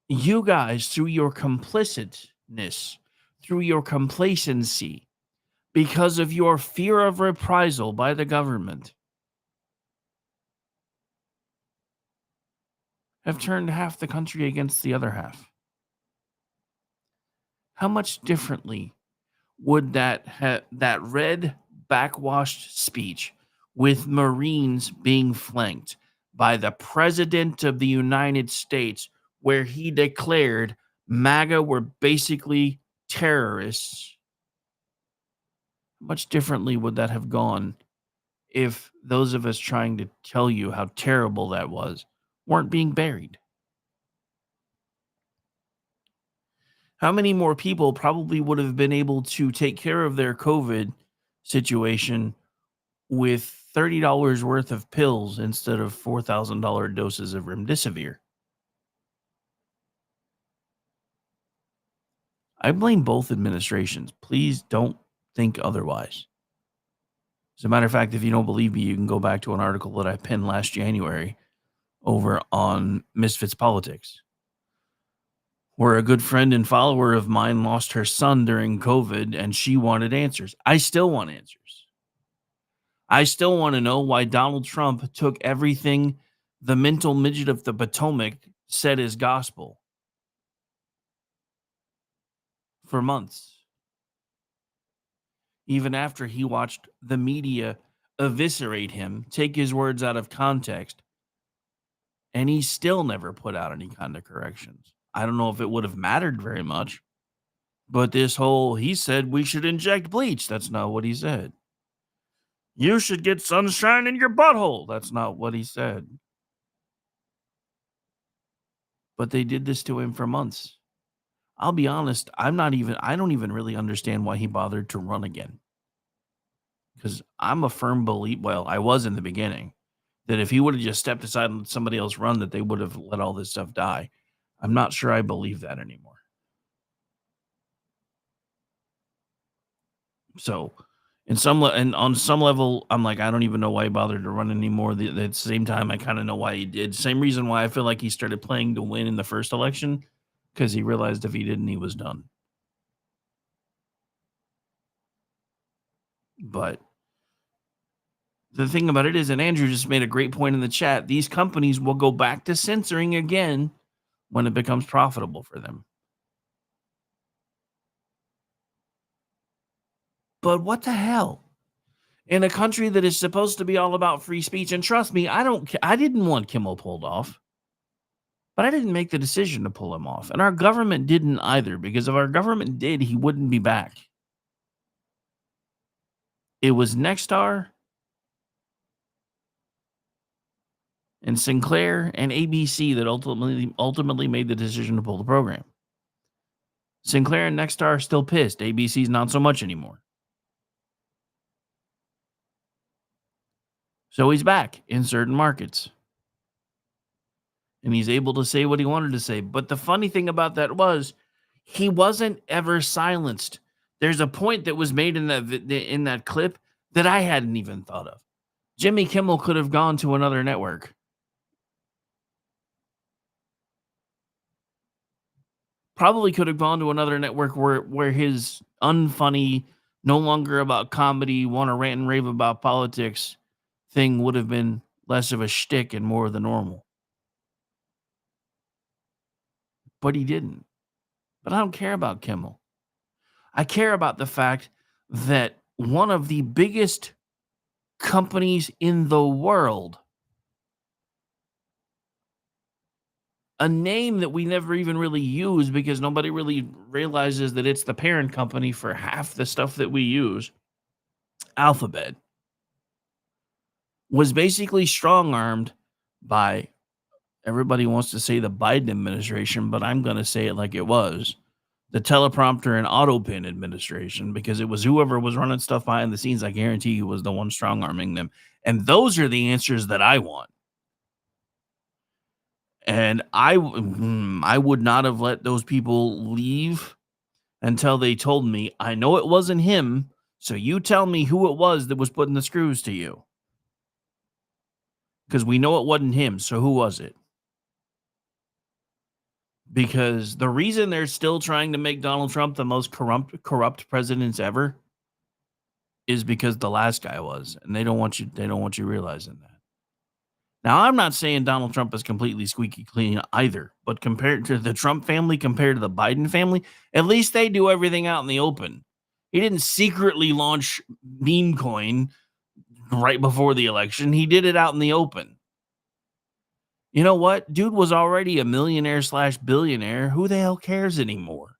You guys, through your complicitness, through your complacency, because of your fear of reprisal by the government, have turned half the country against the other half. How much differently would that red backwashed speech with Marines being flanked by the President of the United States, where he declared MAGA were basically terrorists, how much differently would that have gone if those of us trying to tell you how terrible that was weren't being buried? How many more people probably would have been able to take care of their COVID situation with $30 worth of pills instead of $4,000 doses of remdesivir? I blame both administrations. Please don't think otherwise. As a matter of fact, if you don't believe me, you can go back to an article that I penned last January over on Misfits Politics, where a good friend and follower of mine lost her son during COVID and she wanted answers. I still want answers. I still want to know why Donald Trump took everything the mental midget of the Potomac said is gospel for months, even after he watched the media eviscerate him, take his words out of context, and he still never put out any kind of corrections. I don't know if it would have mattered very much, but he said we should inject bleach. That's not what he said. You should get sunshine in your butthole. That's not what he said. But they did this to him for months. I'll be honest, I don't even really understand why he bothered to run again. Because I'm a firm believer, well, I was in the beginning, that if he would have just stepped aside and let somebody else run, that they would have let all this stuff die. I'm not sure I believe that anymore. So, on some level, I'm like, I don't even know why he bothered to run anymore. At the same time, I kind of know why he did. Same reason why I feel like he started playing to win in the first election, because he realized if he didn't, he was done. But the thing about it is, and Andrew just made a great point in the chat, these companies will go back to censoring again when it becomes profitable for them. But what the hell? In a country that is supposed to be all about free speech, and trust me, I didn't want Kimmel pulled off, but I didn't make the decision to pull him off. And our government didn't either, because if our government did, he wouldn't be back. It was Nexstar and Sinclair and ABC that ultimately made the decision to pull the program. Sinclair and Nexstar are still pissed. ABC's not so much anymore. So he's back in certain markets. And he's able to say what he wanted to say. But the funny thing about that was he wasn't ever silenced. There's a point that was made in that clip that I hadn't even thought of. Jimmy Kimmel could have gone to another network. Probably could have gone to another network where his unfunny, no longer about comedy, want to rant and rave about politics thing would have been less of a shtick and more of the normal. But he didn't. But I don't care about Kimmel. I care about the fact that one of the biggest companies in the world, a name that we never even really use because nobody really realizes that it's the parent company for half the stuff that we use, Alphabet, was basically strong-armed by, everybody wants to say the Biden administration, but I'm going to say it like it was, the teleprompter and autopin administration, because it was whoever was running stuff behind the scenes, I guarantee you, was the one strong-arming them. And those are the answers that I want. And I would not have let those people leave until they told me, I know it wasn't him, so you tell me who it was that was putting the screws to you. Because we know it wasn't him, so who was it? Because the reason they're still trying to make Donald Trump the most corrupt president ever is because the last guy was, and they don't want you realizing that. Now, I'm not saying Donald Trump is completely squeaky clean either, but compared to the Trump family, compared to the Biden family, at least they do everything out in the open. He didn't secretly launch meme coin right before the election. He did it out in the open. You know what? Dude was already a millionaire / billionaire. Who the hell cares anymore?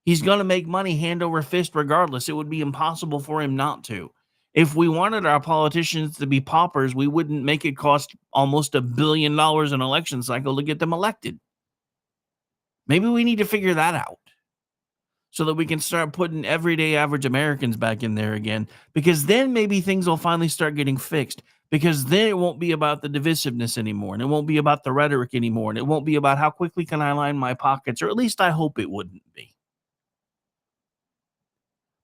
He's going to make money hand over fist regardless. It would be impossible for him not to. If we wanted our politicians to be paupers, we wouldn't make it cost almost $1 billion an election cycle to get them elected. Maybe we need to figure that out so that we can start putting everyday average Americans back in there again, because then maybe things will finally start getting fixed, because then it won't be about the divisiveness anymore, and it won't be about the rhetoric anymore, and it won't be about how quickly can I line my pockets, or at least I hope it wouldn't be.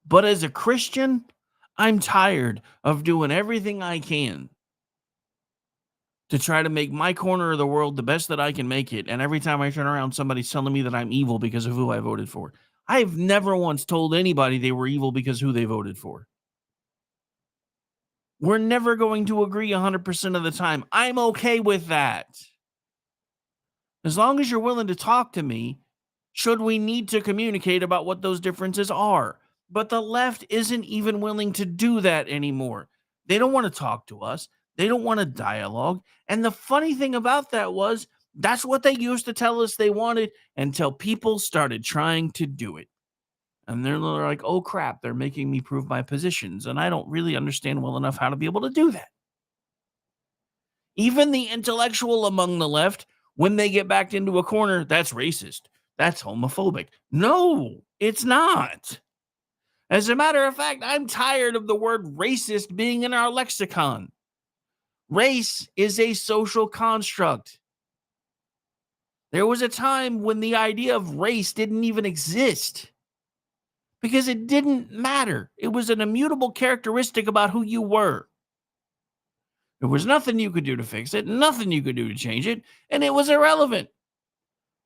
But as a Christian, I'm tired of doing everything I can to try to make my corner of the world the best that I can make it. And every time I turn around, somebody's telling me that I'm evil because of who I voted for. I've never once told anybody they were evil because who they voted for. We're never going to agree 100% of the time. I'm okay with that. As long as you're willing to talk to me, should we need to communicate about what those differences are. But the left isn't even willing to do that anymore. They don't want to talk to us. They don't want a dialogue. And the funny thing about that was that's what they used to tell us they wanted until people started trying to do it. And they're like, oh crap, they're making me prove my positions. And I don't really understand well enough how to be able to do that. Even the intellectual among the left, when they get backed into a corner, that's racist. That's homophobic. No, it's not. As a matter of fact, I'm tired of the word racist being in our lexicon. Race is a social construct. There was a time when the idea of race didn't even exist because it didn't matter. It was an immutable characteristic about who you were. There was nothing you could do to fix it, nothing you could do to change it, and it was irrelevant.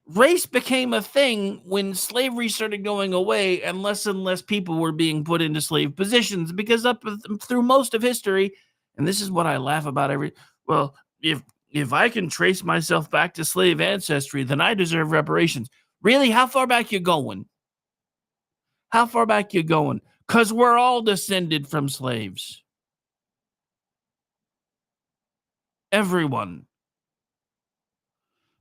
Race became a thing when slavery started going away and less people were being put into slave positions, because up through most of history, and this is what I laugh about if I can trace myself back to slave ancestry, then I deserve reparations. Really? How far back you going? How far back you going? Because we're all descended from slaves. Everyone.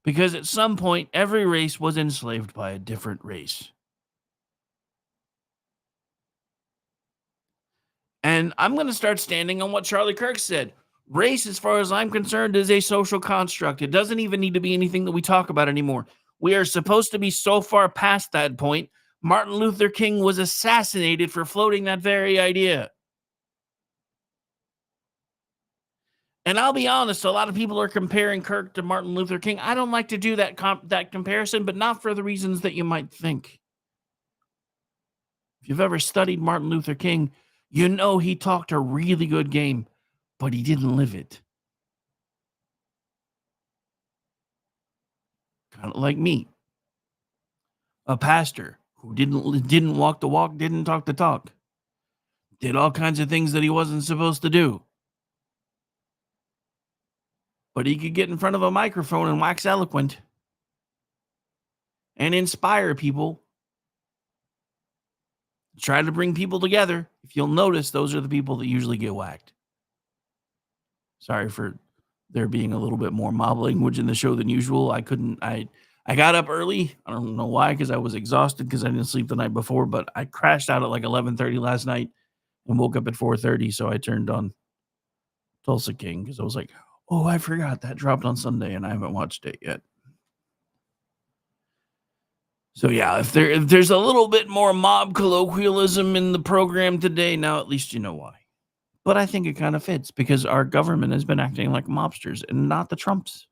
Because at some point, every race was enslaved by a different race. And I'm going to start standing on what Charlie Kirk said. Race, as far as I'm concerned, is a social construct. It doesn't even need to be anything that we talk about anymore. We are supposed to be so far past that point. Martin Luther King was assassinated for floating that very idea. And I'll be honest, a lot of people are comparing Kirk to Martin Luther King. I don't like to do that comparison, but not for the reasons that you might think. If you've ever studied Martin Luther King, you know he talked a really good game, but he didn't live it. Kind of like me. A pastor who didn't walk the walk, didn't talk the talk. Did all kinds of things that he wasn't supposed to do. But he could get in front of a microphone and wax eloquent and inspire people. Try to bring people together. If you'll notice, those are the people that usually get whacked. Sorry for there being a little bit more mob language in the show than usual. I got up early. I don't know why, because I was exhausted because I didn't sleep the night before, but I crashed out at like 11:30 last night and woke up at 4:30, so I turned on Tulsa King because I was like, oh, I forgot that dropped on Sunday and I haven't watched it yet. So yeah, if there's a little bit more mob colloquialism in the program today, now at least you know why. But I think it kind of fits because our government has been acting like mobsters and not the Trumps.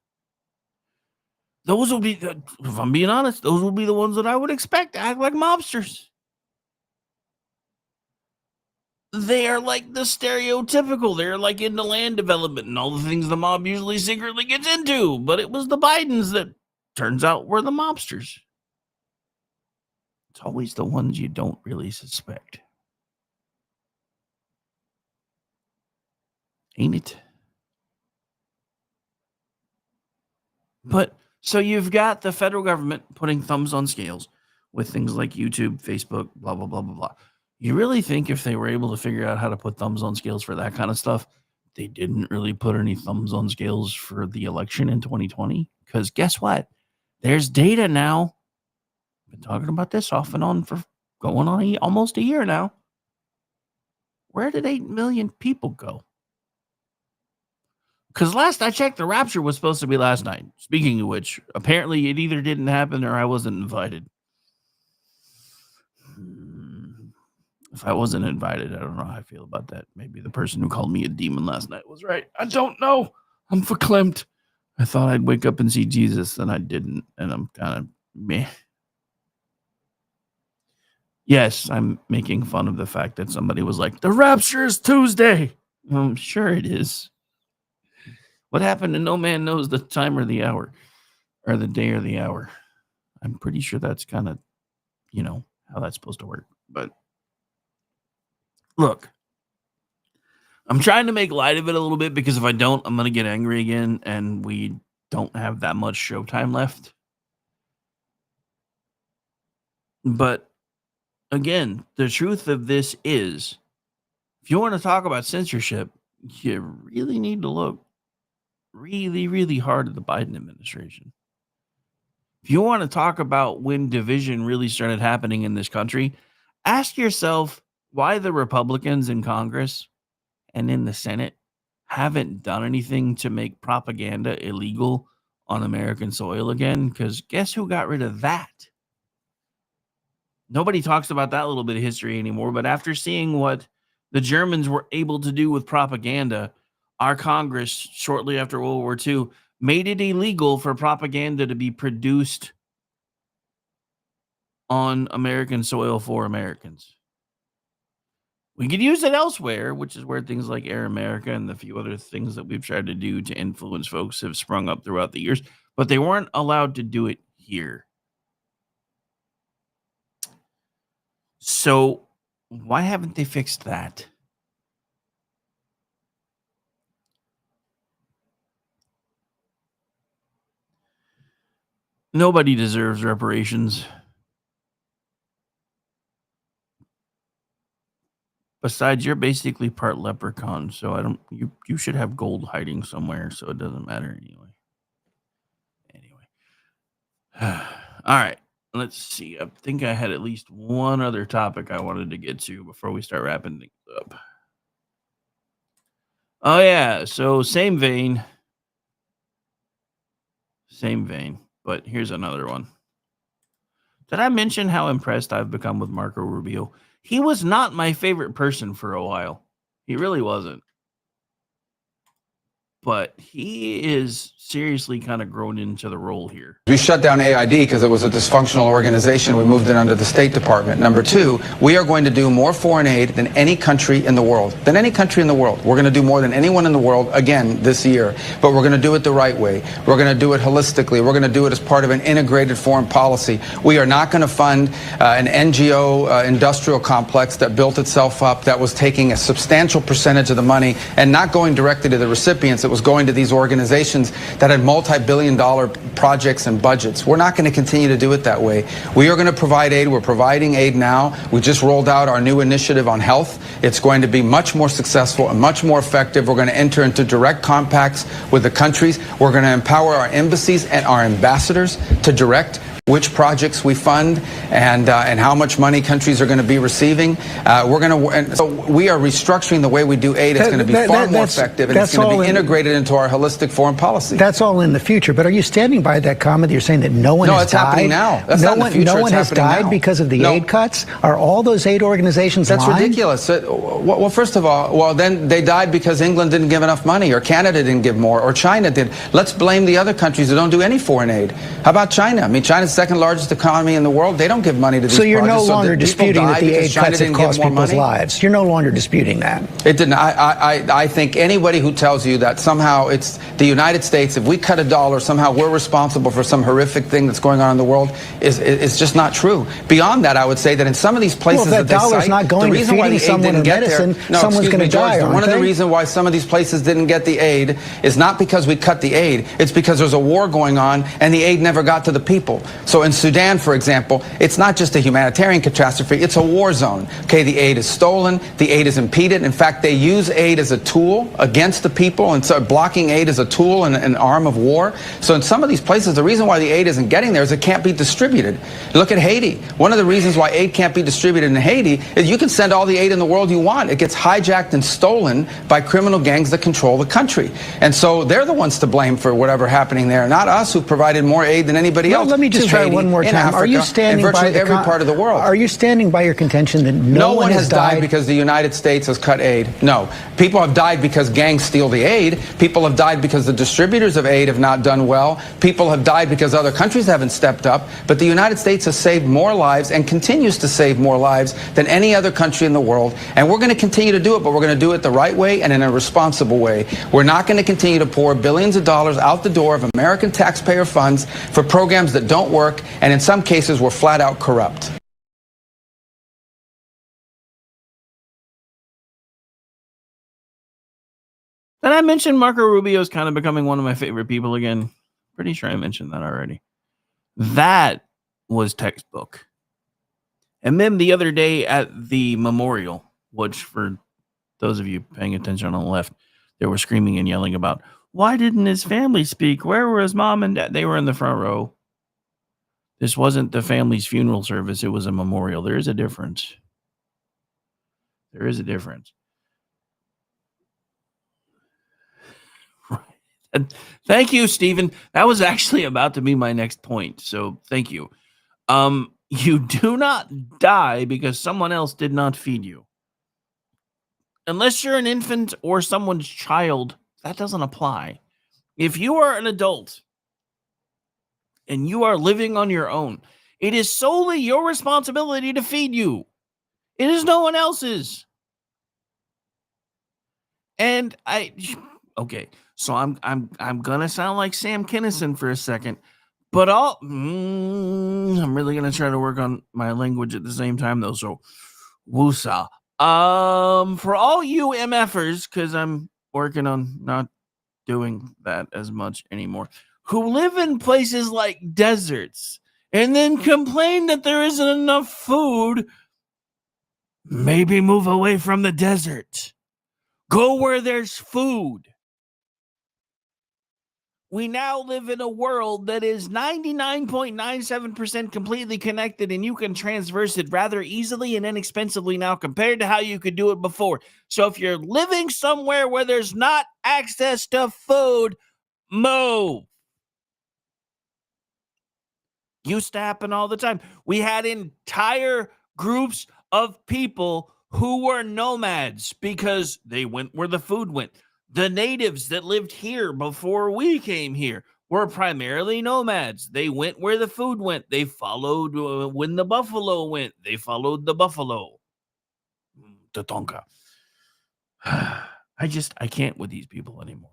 Those will be, if I'm being honest, those will be the ones that I would expect to act like mobsters. They are like the stereotypical. They're like into land development and all the things the mob usually secretly gets into. But it was the Bidens that turns out were the mobsters. It's always the ones you don't really suspect. Ain't it? But so you've got the federal government putting thumbs on scales with things like YouTube, Facebook, blah, blah, blah, blah, blah. You really think if they were able to figure out how to put thumbs on scales for that kind of stuff, they didn't really put any thumbs on scales for the election in 2020? Because guess what? There's data now. Been talking about this off and on for going on almost a year now. Where did 8 million people go? Because last I checked, the rapture was supposed to be last night. Speaking of which, apparently it either didn't happen or I wasn't invited. If I wasn't invited, I don't know how I feel about that. Maybe the person who called me a demon last night was right. I don't know. I'm verklempt. I thought I'd wake up and see Jesus, and I didn't. And I'm kind of meh. Yes, I'm making fun of the fact that somebody was like, the rapture is Tuesday. Sure it is. What happened to no man knows the time or the hour, or the day or the hour? I'm pretty sure that's kind of, how that's supposed to work. But look, I'm trying to make light of it a little bit because if I don't, I'm going to get angry again, and we don't have that much showtime left. But again, the truth of this is, if you want to talk about censorship, you really need to look really, really hard at the Biden administration. If you want to talk about when division really started happening in this country, ask yourself why the Republicans in Congress and in the Senate haven't done anything to make propaganda illegal on American soil again, because guess who got rid of that? Nobody talks about that little bit of history anymore, but after seeing what the Germans were able to do with propaganda, our Congress, shortly after World War II, made it illegal for propaganda to be produced on American soil for Americans. We could use it elsewhere, which is where things like Air America and the few other things that we've tried to do to influence folks have sprung up throughout the years, but they weren't allowed to do it here. So why haven't they fixed that? Nobody deserves reparations. Besides, you're basically part leprechaun, so you should have gold hiding somewhere, so it doesn't matter anyway. All right, let's see. I think I had at least one other topic I wanted to get to before we start wrapping things up. Oh yeah, so same vein, but here's another one. Did I mention how impressed I've become with Marco Rubio? He was not my favorite person for a while. He really wasn't. But he is seriously kind of grown into the role here. We shut down AID because it was a dysfunctional organization. We moved it under the State Department. Number two, we are going to do more foreign aid than any country in the world. We're going to do more than anyone in the world again this year. But we're going to do it the right way. We're going to do it holistically. We're going to do it as part of an integrated foreign policy. We are not going to fund an NGO industrial complex that built itself up, that was taking a substantial percentage of the money and not going directly to the recipients. It was going to these organizations that had multi-billion-dollar projects and budgets. We're not going to continue to do it that way. We are going to provide aid. We're providing aid now. We just rolled out our new initiative on health. It's going to be much more successful and much more effective. We're going to enter into direct compacts with the countries. We're going to empower our embassies and our ambassadors to direct which projects we fund and how much money countries are going to be receiving. So we are restructuring the way we do aid. It's going to be far more effective, and it's going to be integrated into our holistic foreign policy. That's all in the future. But are you standing by that comment? You're saying that no one has died? No, it's happening now. That's not in the future. No one has died because of the aid cuts? Are all those aid organizations lying? That's ridiculous. Well, first of all, then they died because England didn't give enough money, or Canada didn't give more, or China did. Let's blame the other countries that don't do any foreign aid. How about China? I mean, China's second largest economy in the world. They don't give money to these So you're no projects. longer did people disputing die that the because aid China cuts have didn't give cost more people's money? lives. You're no longer disputing that. It didn't. I think anybody who tells you that somehow it's the United States, if we cut $1, somehow we're responsible for some horrific thing that's going on in the world is just not true. Beyond that, I would say that in some of these places Well, if that dollar's not going the to reason why the feeding aid someone didn't or get medicine, there, someone's going to die, George, aren't one of the they? reasons why some of these places didn't get the aid is not because we cut the aid. It's because there's a war going on and the aid never got to the people. So in Sudan, for example, it's not just a humanitarian catastrophe, it's a war zone. Okay, the aid is stolen, the aid is impeded. In fact, they use aid as a tool against the people, and so blocking aid is a tool and an arm of war. So in some of these places, the reason why the aid isn't getting there is it can't be distributed. Look at Haiti. One of the reasons why aid can't be distributed in Haiti is you can send all the aid in the world you want. It gets hijacked and stolen by criminal gangs that control the country. And so they're the ones to blame for whatever happening there, not us who provided more aid than anybody else. Let me just to try Haiti, one more in time. Africa, Are you standing in virtually by every part of the world? Are you standing by your contention that no one has died because the United States has cut aid? No. People have died because gangs steal the aid. People have died because the distributors of aid have not done well. People have died because other countries haven't stepped up. But the United States has saved more lives and continues to save more lives than any other country in the world. And we're going to continue to do it, but we're going to do it the right way and in a responsible way. We're not going to continue to pour billions of dollars out the door of American taxpayer funds for programs that don't work, and in some cases were flat out corrupt. Did I mention Marco Rubio is kind of becoming one of my favorite people again? Pretty sure I mentioned that already. That was textbook. And then the other day at the memorial, which for those of you paying attention on the left, they were screaming and yelling about, why didn't his family speak? Where were his mom and dad? They were in the front row. This wasn't the family's funeral service. It was a memorial. There is a difference. There is a difference. And thank you, Stephen. That was actually about to be my next point. So thank you. You do not die because someone else did not feed you. Unless you're an infant or someone's child, that doesn't apply. If you are an adult and you are living on your own, it is solely your responsibility to feed you. It is no one else's. And okay, so I'm gonna sound like Sam Kinison for a second, but I'm really gonna try to work on my language at the same time though. So, woosah. For all you MFers, because I'm working on not doing that as much anymore, who live in places like deserts and then complain that there isn't enough food, maybe move away from the desert. Go where there's food. We now live in a world that is 99.97% completely connected, and you can transverse it rather easily and inexpensively now compared to how you could do it before. So if you're living somewhere where there's not access to food, move. Used to happen all the time. We had entire groups of people who were nomads because they went where the food went. The natives that lived here before we came here were primarily nomads. They went where the food went. They followed when the buffalo went. They followed the buffalo. Tatonka. I can't with these people anymore.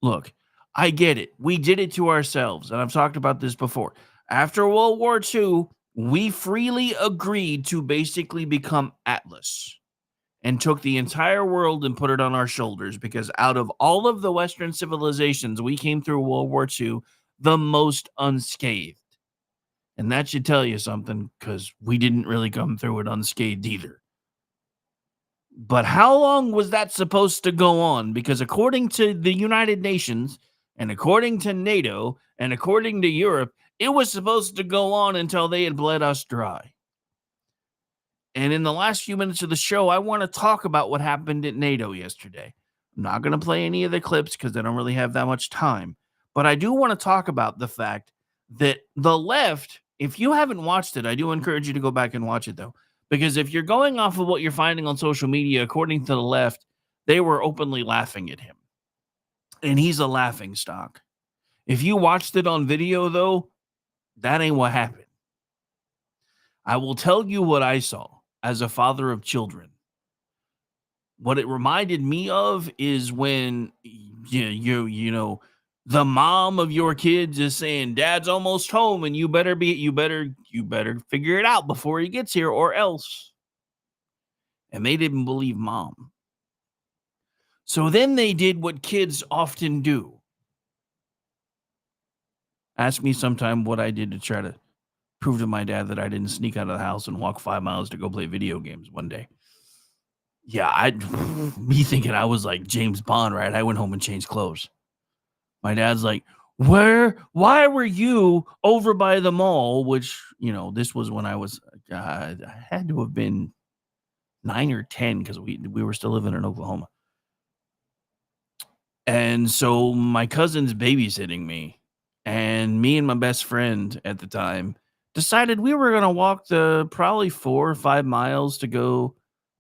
Look, I get it. We did it to ourselves, and I've talked about this before. After World War II, we freely agreed to basically become Atlas and took the entire world and put it on our shoulders because out of all of the Western civilizations, we came through World War II the most unscathed. And that should tell you something because we didn't really come through it unscathed either. But how long was that supposed to go on? Because according to the United Nations and according to NATO and according to Europe, it was supposed to go on until they had bled us dry. And in the last few minutes of the show, I want to talk about what happened at NATO yesterday. I'm not going to play any of the clips because I don't really have that much time. But I do want to talk about the fact that the left, if you haven't watched it, I do encourage you to go back and watch it, though. Because if you're going off of what you're finding on social media, according to the left, they were openly laughing at him. And he's a laughing stock. If you watched it on video, though, That ain't what happened. I will tell you what I saw as a father of children. What it reminded me of is when you know the mom of your kids is saying dad's almost home and you better figure it out before he gets here or else. And they didn't believe mom. So then they did what kids often do. Ask me sometime what I did to try to prove to my dad that I didn't sneak out of the house and walk 5 miles to go play video games one day. Yeah, me thinking I was like James Bond, right? I went home and changed clothes. My dad's like, why were you over by the mall? Which, this was when I was, I had to have been 9 or 10 because we were still living in Oklahoma. And so my cousin's babysitting me, and me and my best friend at the time decided we were going to walk the probably 4 or 5 miles to go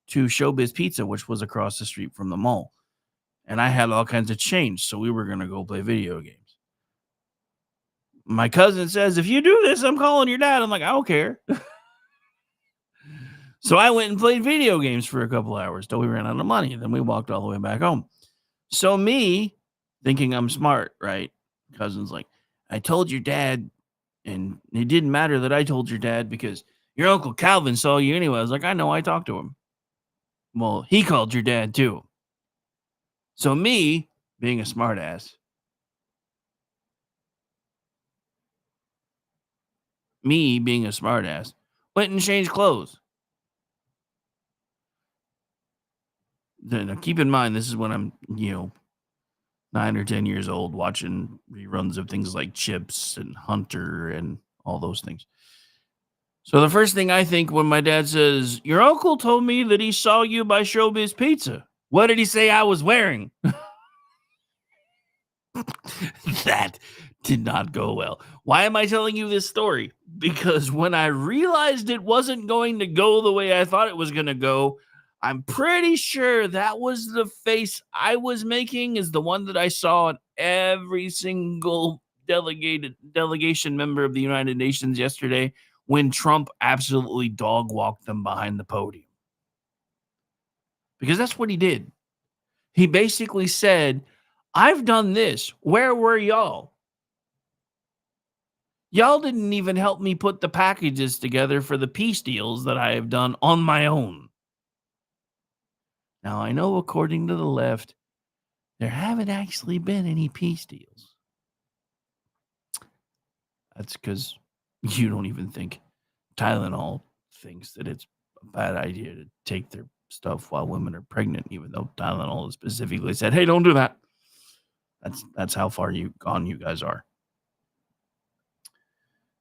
to Showbiz Pizza, which was across the street from the mall. And I had all kinds of change, so we were going to go play video games. My cousin says, if you do this, I'm calling your dad. I'm like, I don't care. So I went and played video games for a couple hours till we ran out of money. Then we walked all the way back home. So me, thinking I'm smart, right? Cousin's like, I told your dad, and it didn't matter that I told your dad because your Uncle Calvin saw you anyway. I was like, I know, I talked to him. Well, he called your dad too. So me, being a smartass, went and changed clothes. Now, keep in mind, this is when I'm, 9 or 10 years old, watching reruns of things like Chips and Hunter and all those things. So the first thing I think when my dad says, your uncle told me that he saw you by Showbiz Pizza. What did he say I was wearing? That did not go well. Why am I telling you this story? Because when I realized it wasn't going to go the way I thought it was going to go, I'm pretty sure that was the face I was making is the one that I saw at every single delegation member of the United Nations yesterday when Trump absolutely dog walked them behind the podium. Because that's what he did. He basically said, I've done this. Where were y'all? Y'all didn't even help me put the packages together for the peace deals that I have done on my own. Now, I know according to the left, there haven't actually been any peace deals. That's because you don't even think Tylenol thinks that it's a bad idea to take their stuff while women are pregnant, even though Tylenol specifically said, hey, don't do that. That's how far gone you guys are.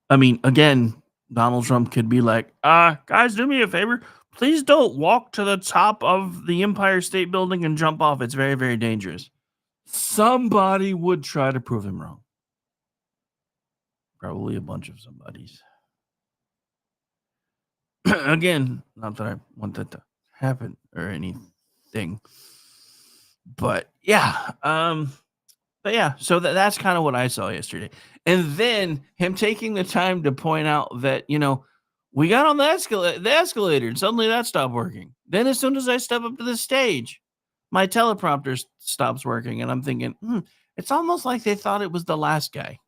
I mean, again, Donald Trump could be like, guys, do me a favor. Please don't walk to the top of the Empire State Building and jump off. It's very, very dangerous. Somebody would try to prove him wrong. Probably a bunch of somebodies. Again, not that I want that to happen or anything. But yeah. So that's kind of what I saw yesterday. And then him taking the time to point out that, we got on the escalator and suddenly that stopped working. Then as soon as I step up to the stage, my teleprompter stops working. And I'm thinking, it's almost like they thought it was the last guy.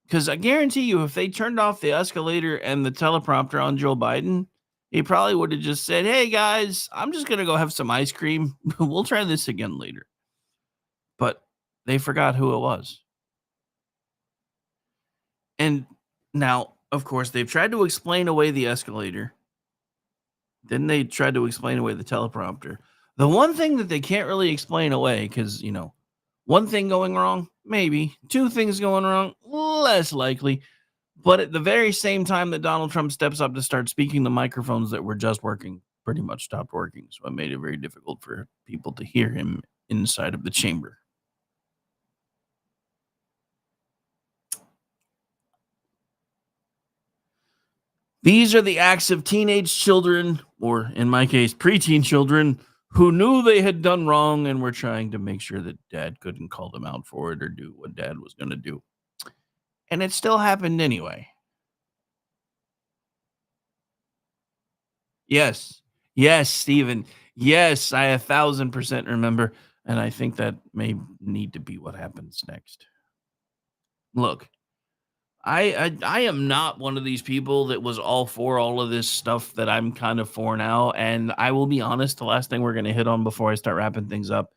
Because I guarantee you, if they turned off the escalator and the teleprompter on Joe Biden, he probably would have just said, hey, guys, I'm just going to go have some ice cream. We'll try this again later. But they forgot who it was. And now, of course, they've tried to explain away the escalator. Then they tried to explain away the teleprompter. The one thing that they can't really explain away, because, one thing going wrong, maybe. 2 things going wrong, less likely. But at the very same time that Donald Trump steps up to start speaking, the microphones that were just working pretty much stopped working. So it made it very difficult for people to hear him inside of the chamber. These are the acts of teenage children, or in my case, preteen children, who knew they had done wrong and were trying to make sure that dad couldn't call them out for it or do what dad was going to do. And it still happened anyway. Yes. Yes, Stephen. Yes, I 1,000% remember. And I think that may need to be what happens next. Look, I am not one of these people that was all for all of this stuff that I'm kind of for now. And I will be honest, the last thing we're going to hit on before I start wrapping things up,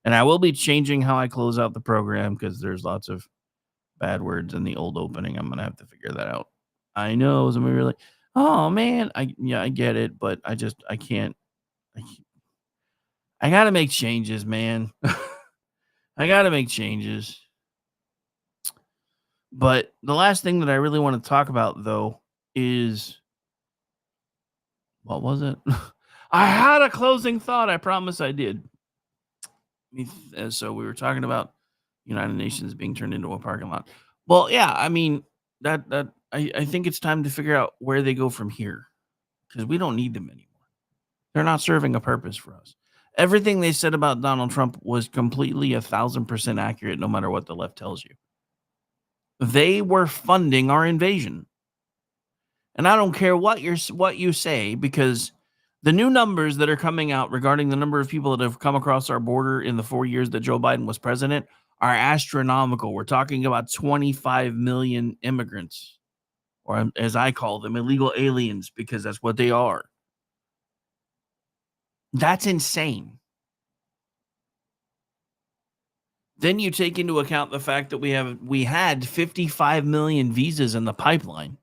and I will be changing how I close out the program because there's lots of bad words in the old opening. I'm going to have to figure that out. I know somebody really, oh man, I get it, but I can't. I got to make changes, man. I got to make changes. But the last thing that I really want to talk about, though, is what was it? I had a closing thought. I promise I did. So we were talking about United Nations being turned into a parking lot. Well, yeah, I mean that I think it's time to figure out where they go from here because we don't need them anymore. They're not serving a purpose for us. Everything they said about Donald Trump was completely 1,000% accurate, no matter what the left tells you. They were funding our invasion. And I don't care what you say, because the new numbers that are coming out regarding the number of people that have come across our border in the 4 years that Joe Biden was president are astronomical. We're talking about 25 million immigrants, or as I call them, illegal aliens, because that's what they are. That's insane. Then you take into account the fact that we had 55 million visas in the pipeline.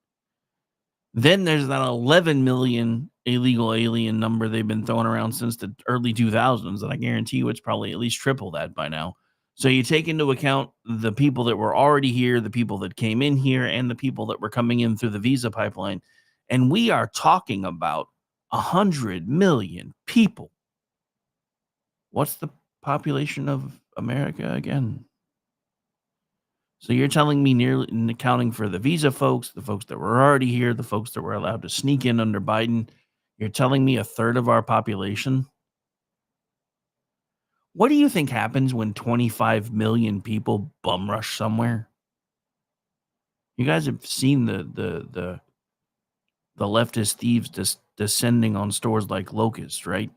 Then there's that 11 million illegal alien number they've been throwing around since the early 2000s, and I guarantee you it's probably at least triple that by now. So you take into account the people that were already here, the people that came in here, and the people that were coming in through the visa pipeline, and we are talking about 100 million people. What's the population of America again? So you're telling me, nearly accounting for the visa folks, the folks that were already here, the folks that were allowed to sneak in under Biden, you're telling me a third of our population? What do you think happens when 25 million people bum rush somewhere? You guys have seen the leftist thieves descending on stores like locusts, right?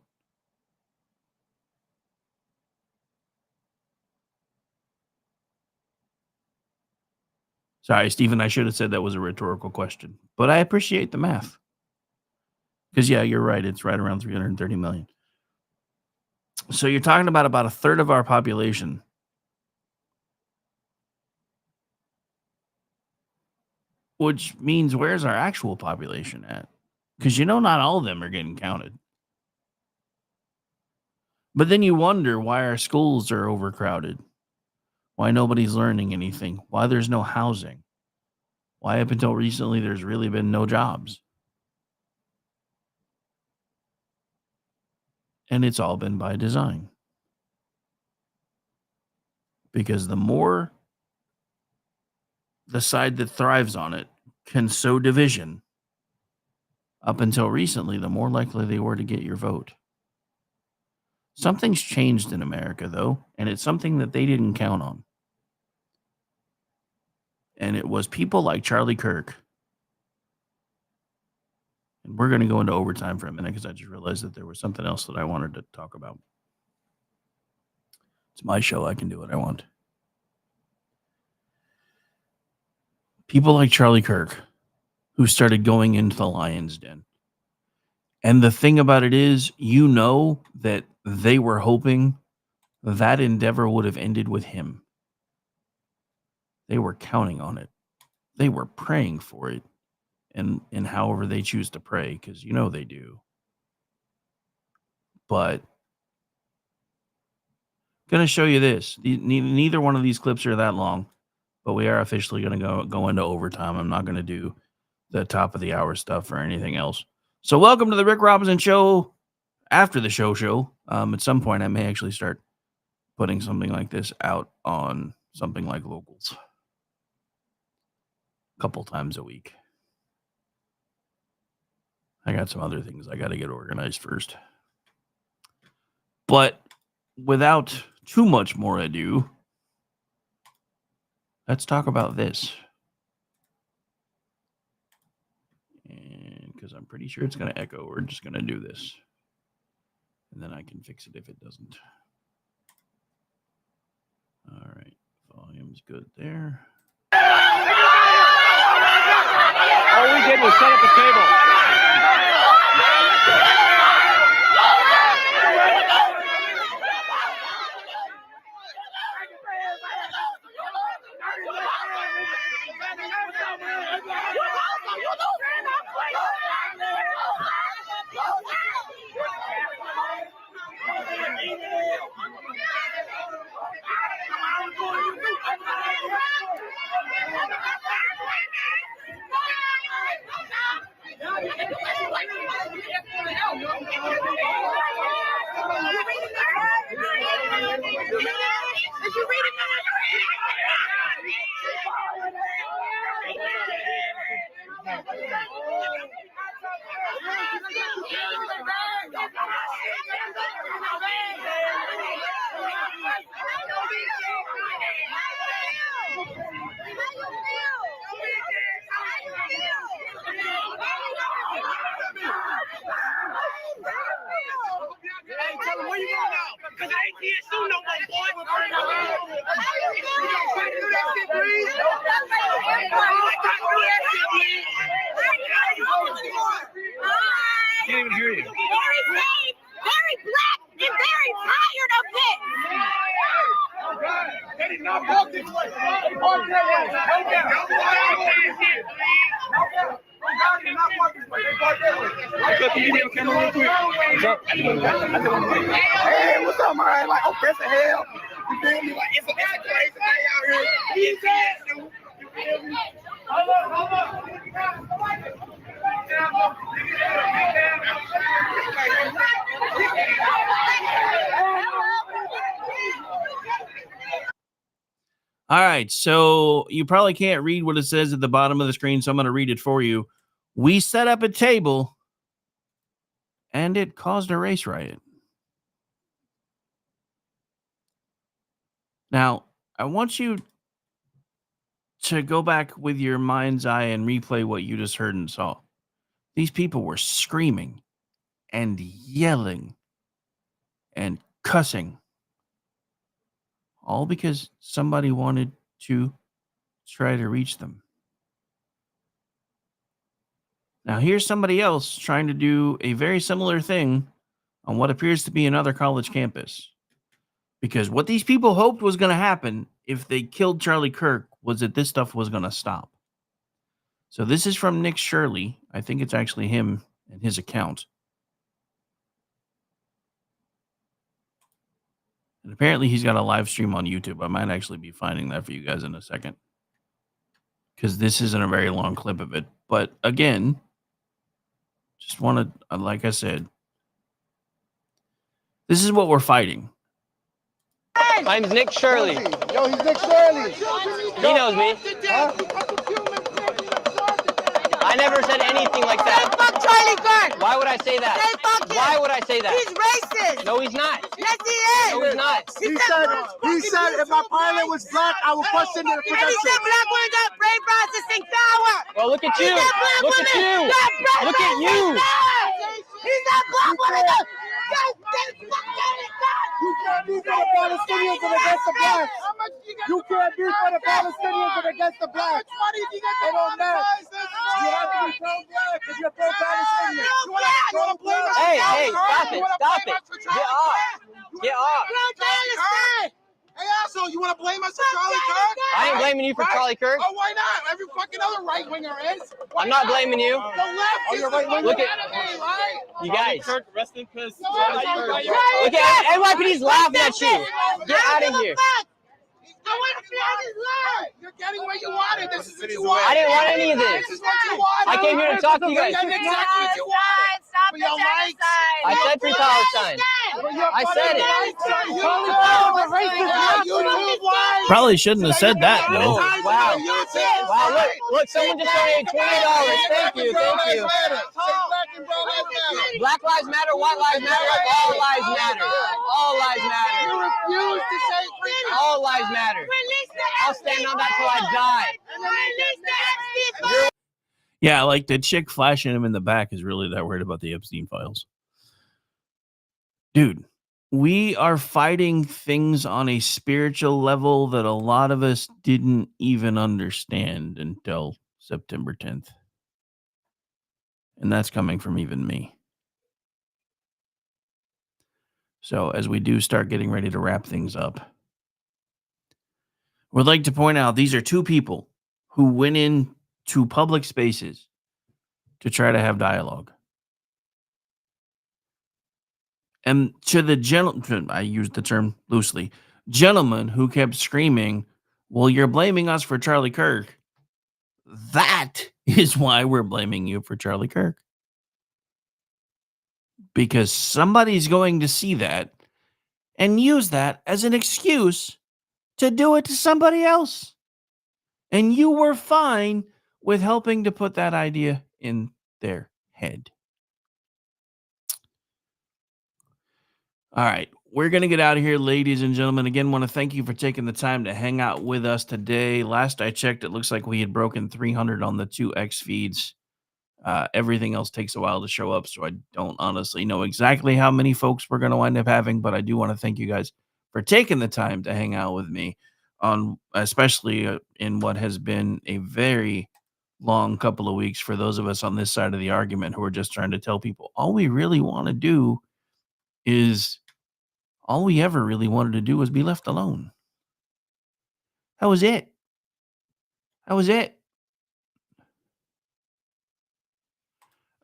Sorry, Stephen, I should have said that was a rhetorical question, but I appreciate the math. Because, yeah, you're right. It's right around 330 million. So you're talking about a third of our population. Which means, where's our actual population at? Because not all of them are getting counted. But then you wonder why our schools are overcrowded, why nobody's learning anything, why there's no housing, why up until recently there's really been no jobs. And it's all been by design. Because the more the side that thrives on it can sow division, up until recently, the more likely they were to get your vote. Something's changed in America, though, and it's something that they didn't count on. And it was people like Charlie Kirk. And we're going to go into overtime for a minute because I just realized that there was something else that I wanted to talk about. It's my show. I can do what I want. People like Charlie Kirk who started going into the lion's den. And the thing about it is, that they were hoping that endeavor would have ended with him. They were counting on it. They were praying for it. And however they choose to pray, because they do. But going to show you this. Neither one of these clips are that long, but we are officially going to go into overtime. I'm not going to do the top of the hour stuff or anything else. So welcome to the Rick Robinson Show. After the show, at some point I may actually start putting something like this out on something like Locals a couple times a week. I got some other things I got to get organized first. But without too much more ado, let's talk about this. because I'm pretty sure it's going to echo. We're just going to do this. And then I can fix it if it doesn't. All right. Volume's good there. All we did was set up a table. Can't even hear you. Very safe, very black, and very tired of this. They did not walk this way. They walked that way. Hey, what's up, man? Like, oh, press the hell. You feel me? Like, it's a crazy day out here. You feel me? Hold on. All right, so you probably can't read what it says at the bottom of the screen, so I'm going to read it for you. We set up a table, and it caused a race riot. Now, I want you to go back with your mind's eye and replay what you just heard and saw. These people were screaming and yelling and cussing, all because somebody wanted to try to reach them. Now, here's somebody else trying to do a very similar thing on what appears to be another college campus. Because what these people hoped was going to happen if they killed Charlie Kirk was that this stuff was going to stop. So this is from Nick Shirley. I think it's actually him and his account. And apparently he's got a live stream on YouTube. I might actually be finding that for you guys in a second, because this isn't a very long clip of it. But again, just want to, like I said, this is what we're fighting. My name's Nick Shirley. Yo, he's Nick Shirley. He knows me. Huh? I never said anything like that. Say fuck Charlie Kirk. Why would I say that? Say fuck him. Why would I say that? He's racist. No, he's not. Yes, he is. No, he's not. He said if my pilot was black, I would bust into the And he production. said black women got brain processing power. Well, look at He you. said black Look at women you. got brain Look at you. processing. He said black women got. You can't be for the Palestinians and against the blacks. You can't be for the Palestinians and against the blacks. It don't matter. You have to be pro-black if you're pro-Palestinian. Hey, stop it. Stop it. Get off. Get off. Hey, asshole, you want to blame us for Charlie Kirk? I ain't blaming you for Charlie Kirk. Oh, why not? Every fucking other right winger is. I'm not blaming you. The left is the right Look winger. at you guys. Kirk, rest in peace. Look at NYPD's laughing at you. Get out of here. I want to feel his life. You're getting what you wanted. This is what you wanted. I didn't want any of this. This is what you wanted. I came here to talk to you guys. That's exactly what you wanted. Stop For your likes. I said Free Palestine. I said it. Probably shouldn't have said that, though. Wow. Wow, look, someone just donated $20. Thank you. Black lives matter, white lives matter, all lives matter. All lives matter. You refuse to say free. All lives matter. I'll stand on that till I die. Yeah, like the chick flashing him in the back is really that worried about the Epstein files. Dude, we are fighting things on a spiritual level that a lot of us didn't even understand until September 10th. And that's coming from even me. So as we do start getting ready to wrap things up, we'd like to point out these are two people who went into public spaces to try to have dialogue. And to the gentleman, I use the term loosely, gentleman who kept screaming, well, you're blaming us for Charlie Kirk. That is why we're blaming you for Charlie Kirk. Because somebody's going to see that and use that as an excuse to do it to somebody else. And you were fine with helping to put that idea in their head. All right, we're going to get out of here, ladies and gentlemen. Again, want to thank you for taking the time to hang out with us today. Last I checked, it looks like we had broken 300 on the 2X feeds. Everything else takes a while to show up, so I don't honestly know exactly how many folks we're going to wind up having, but I do want to thank you guys for taking the time to hang out with me, on especially in what has been a very long couple of weeks for those of us on this side of the argument who are just trying to tell people all we really want to do is all we ever really wanted to do was be left alone. That was it. That was it.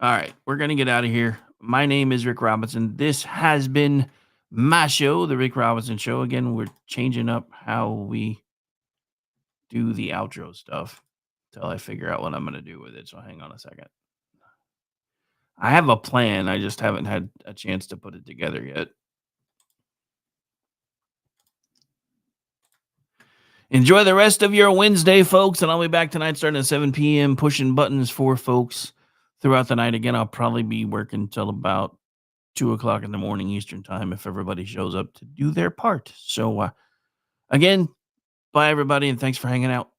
All right, we're going to get out of here. My name is Rick Robinson. This has been my show, The Rick Robinson Show. Again, we're changing up how we do the outro stuff until I figure out what I'm going to do with it. So hang on a second. I have a plan. I just haven't had a chance to put it together yet. Enjoy the rest of your Wednesday, folks, and I'll be back tonight starting at 7 p.m. pushing buttons for folks throughout the night. Again, I'll probably be working till about 2 o'clock in the morning Eastern time if everybody shows up to do their part. So, again, bye, everybody, and thanks for hanging out.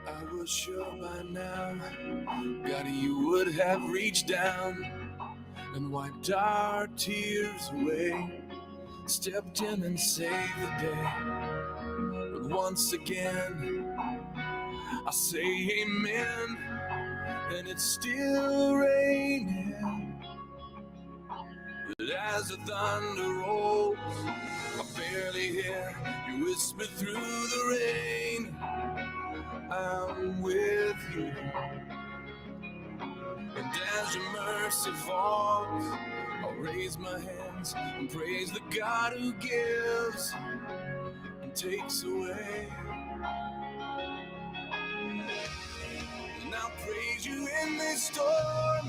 I was sure by now, God, you would have reached down and wiped our tears away, stepped in and saved the day. But once again, I say amen, and it's still raining. But as the thunder rolls, I barely hear you whisper through the rain, I'm with you. And as your mercy falls, I'll raise my hands and praise the God who gives and takes away. And I'll praise you in this storm,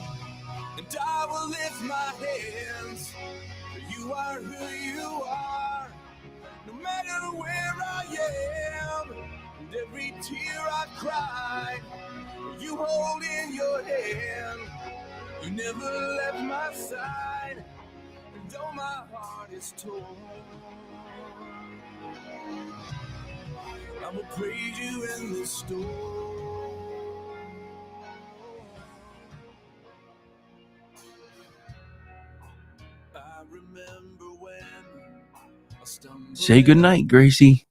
and I will lift my hands, for you are who you are, no matter where I am. And every tear I cry, you hold in your hand. You never left my side, and though my heart is torn, I will praise you in this storm. I remember when I stumbled. Say goodnight, Gracie.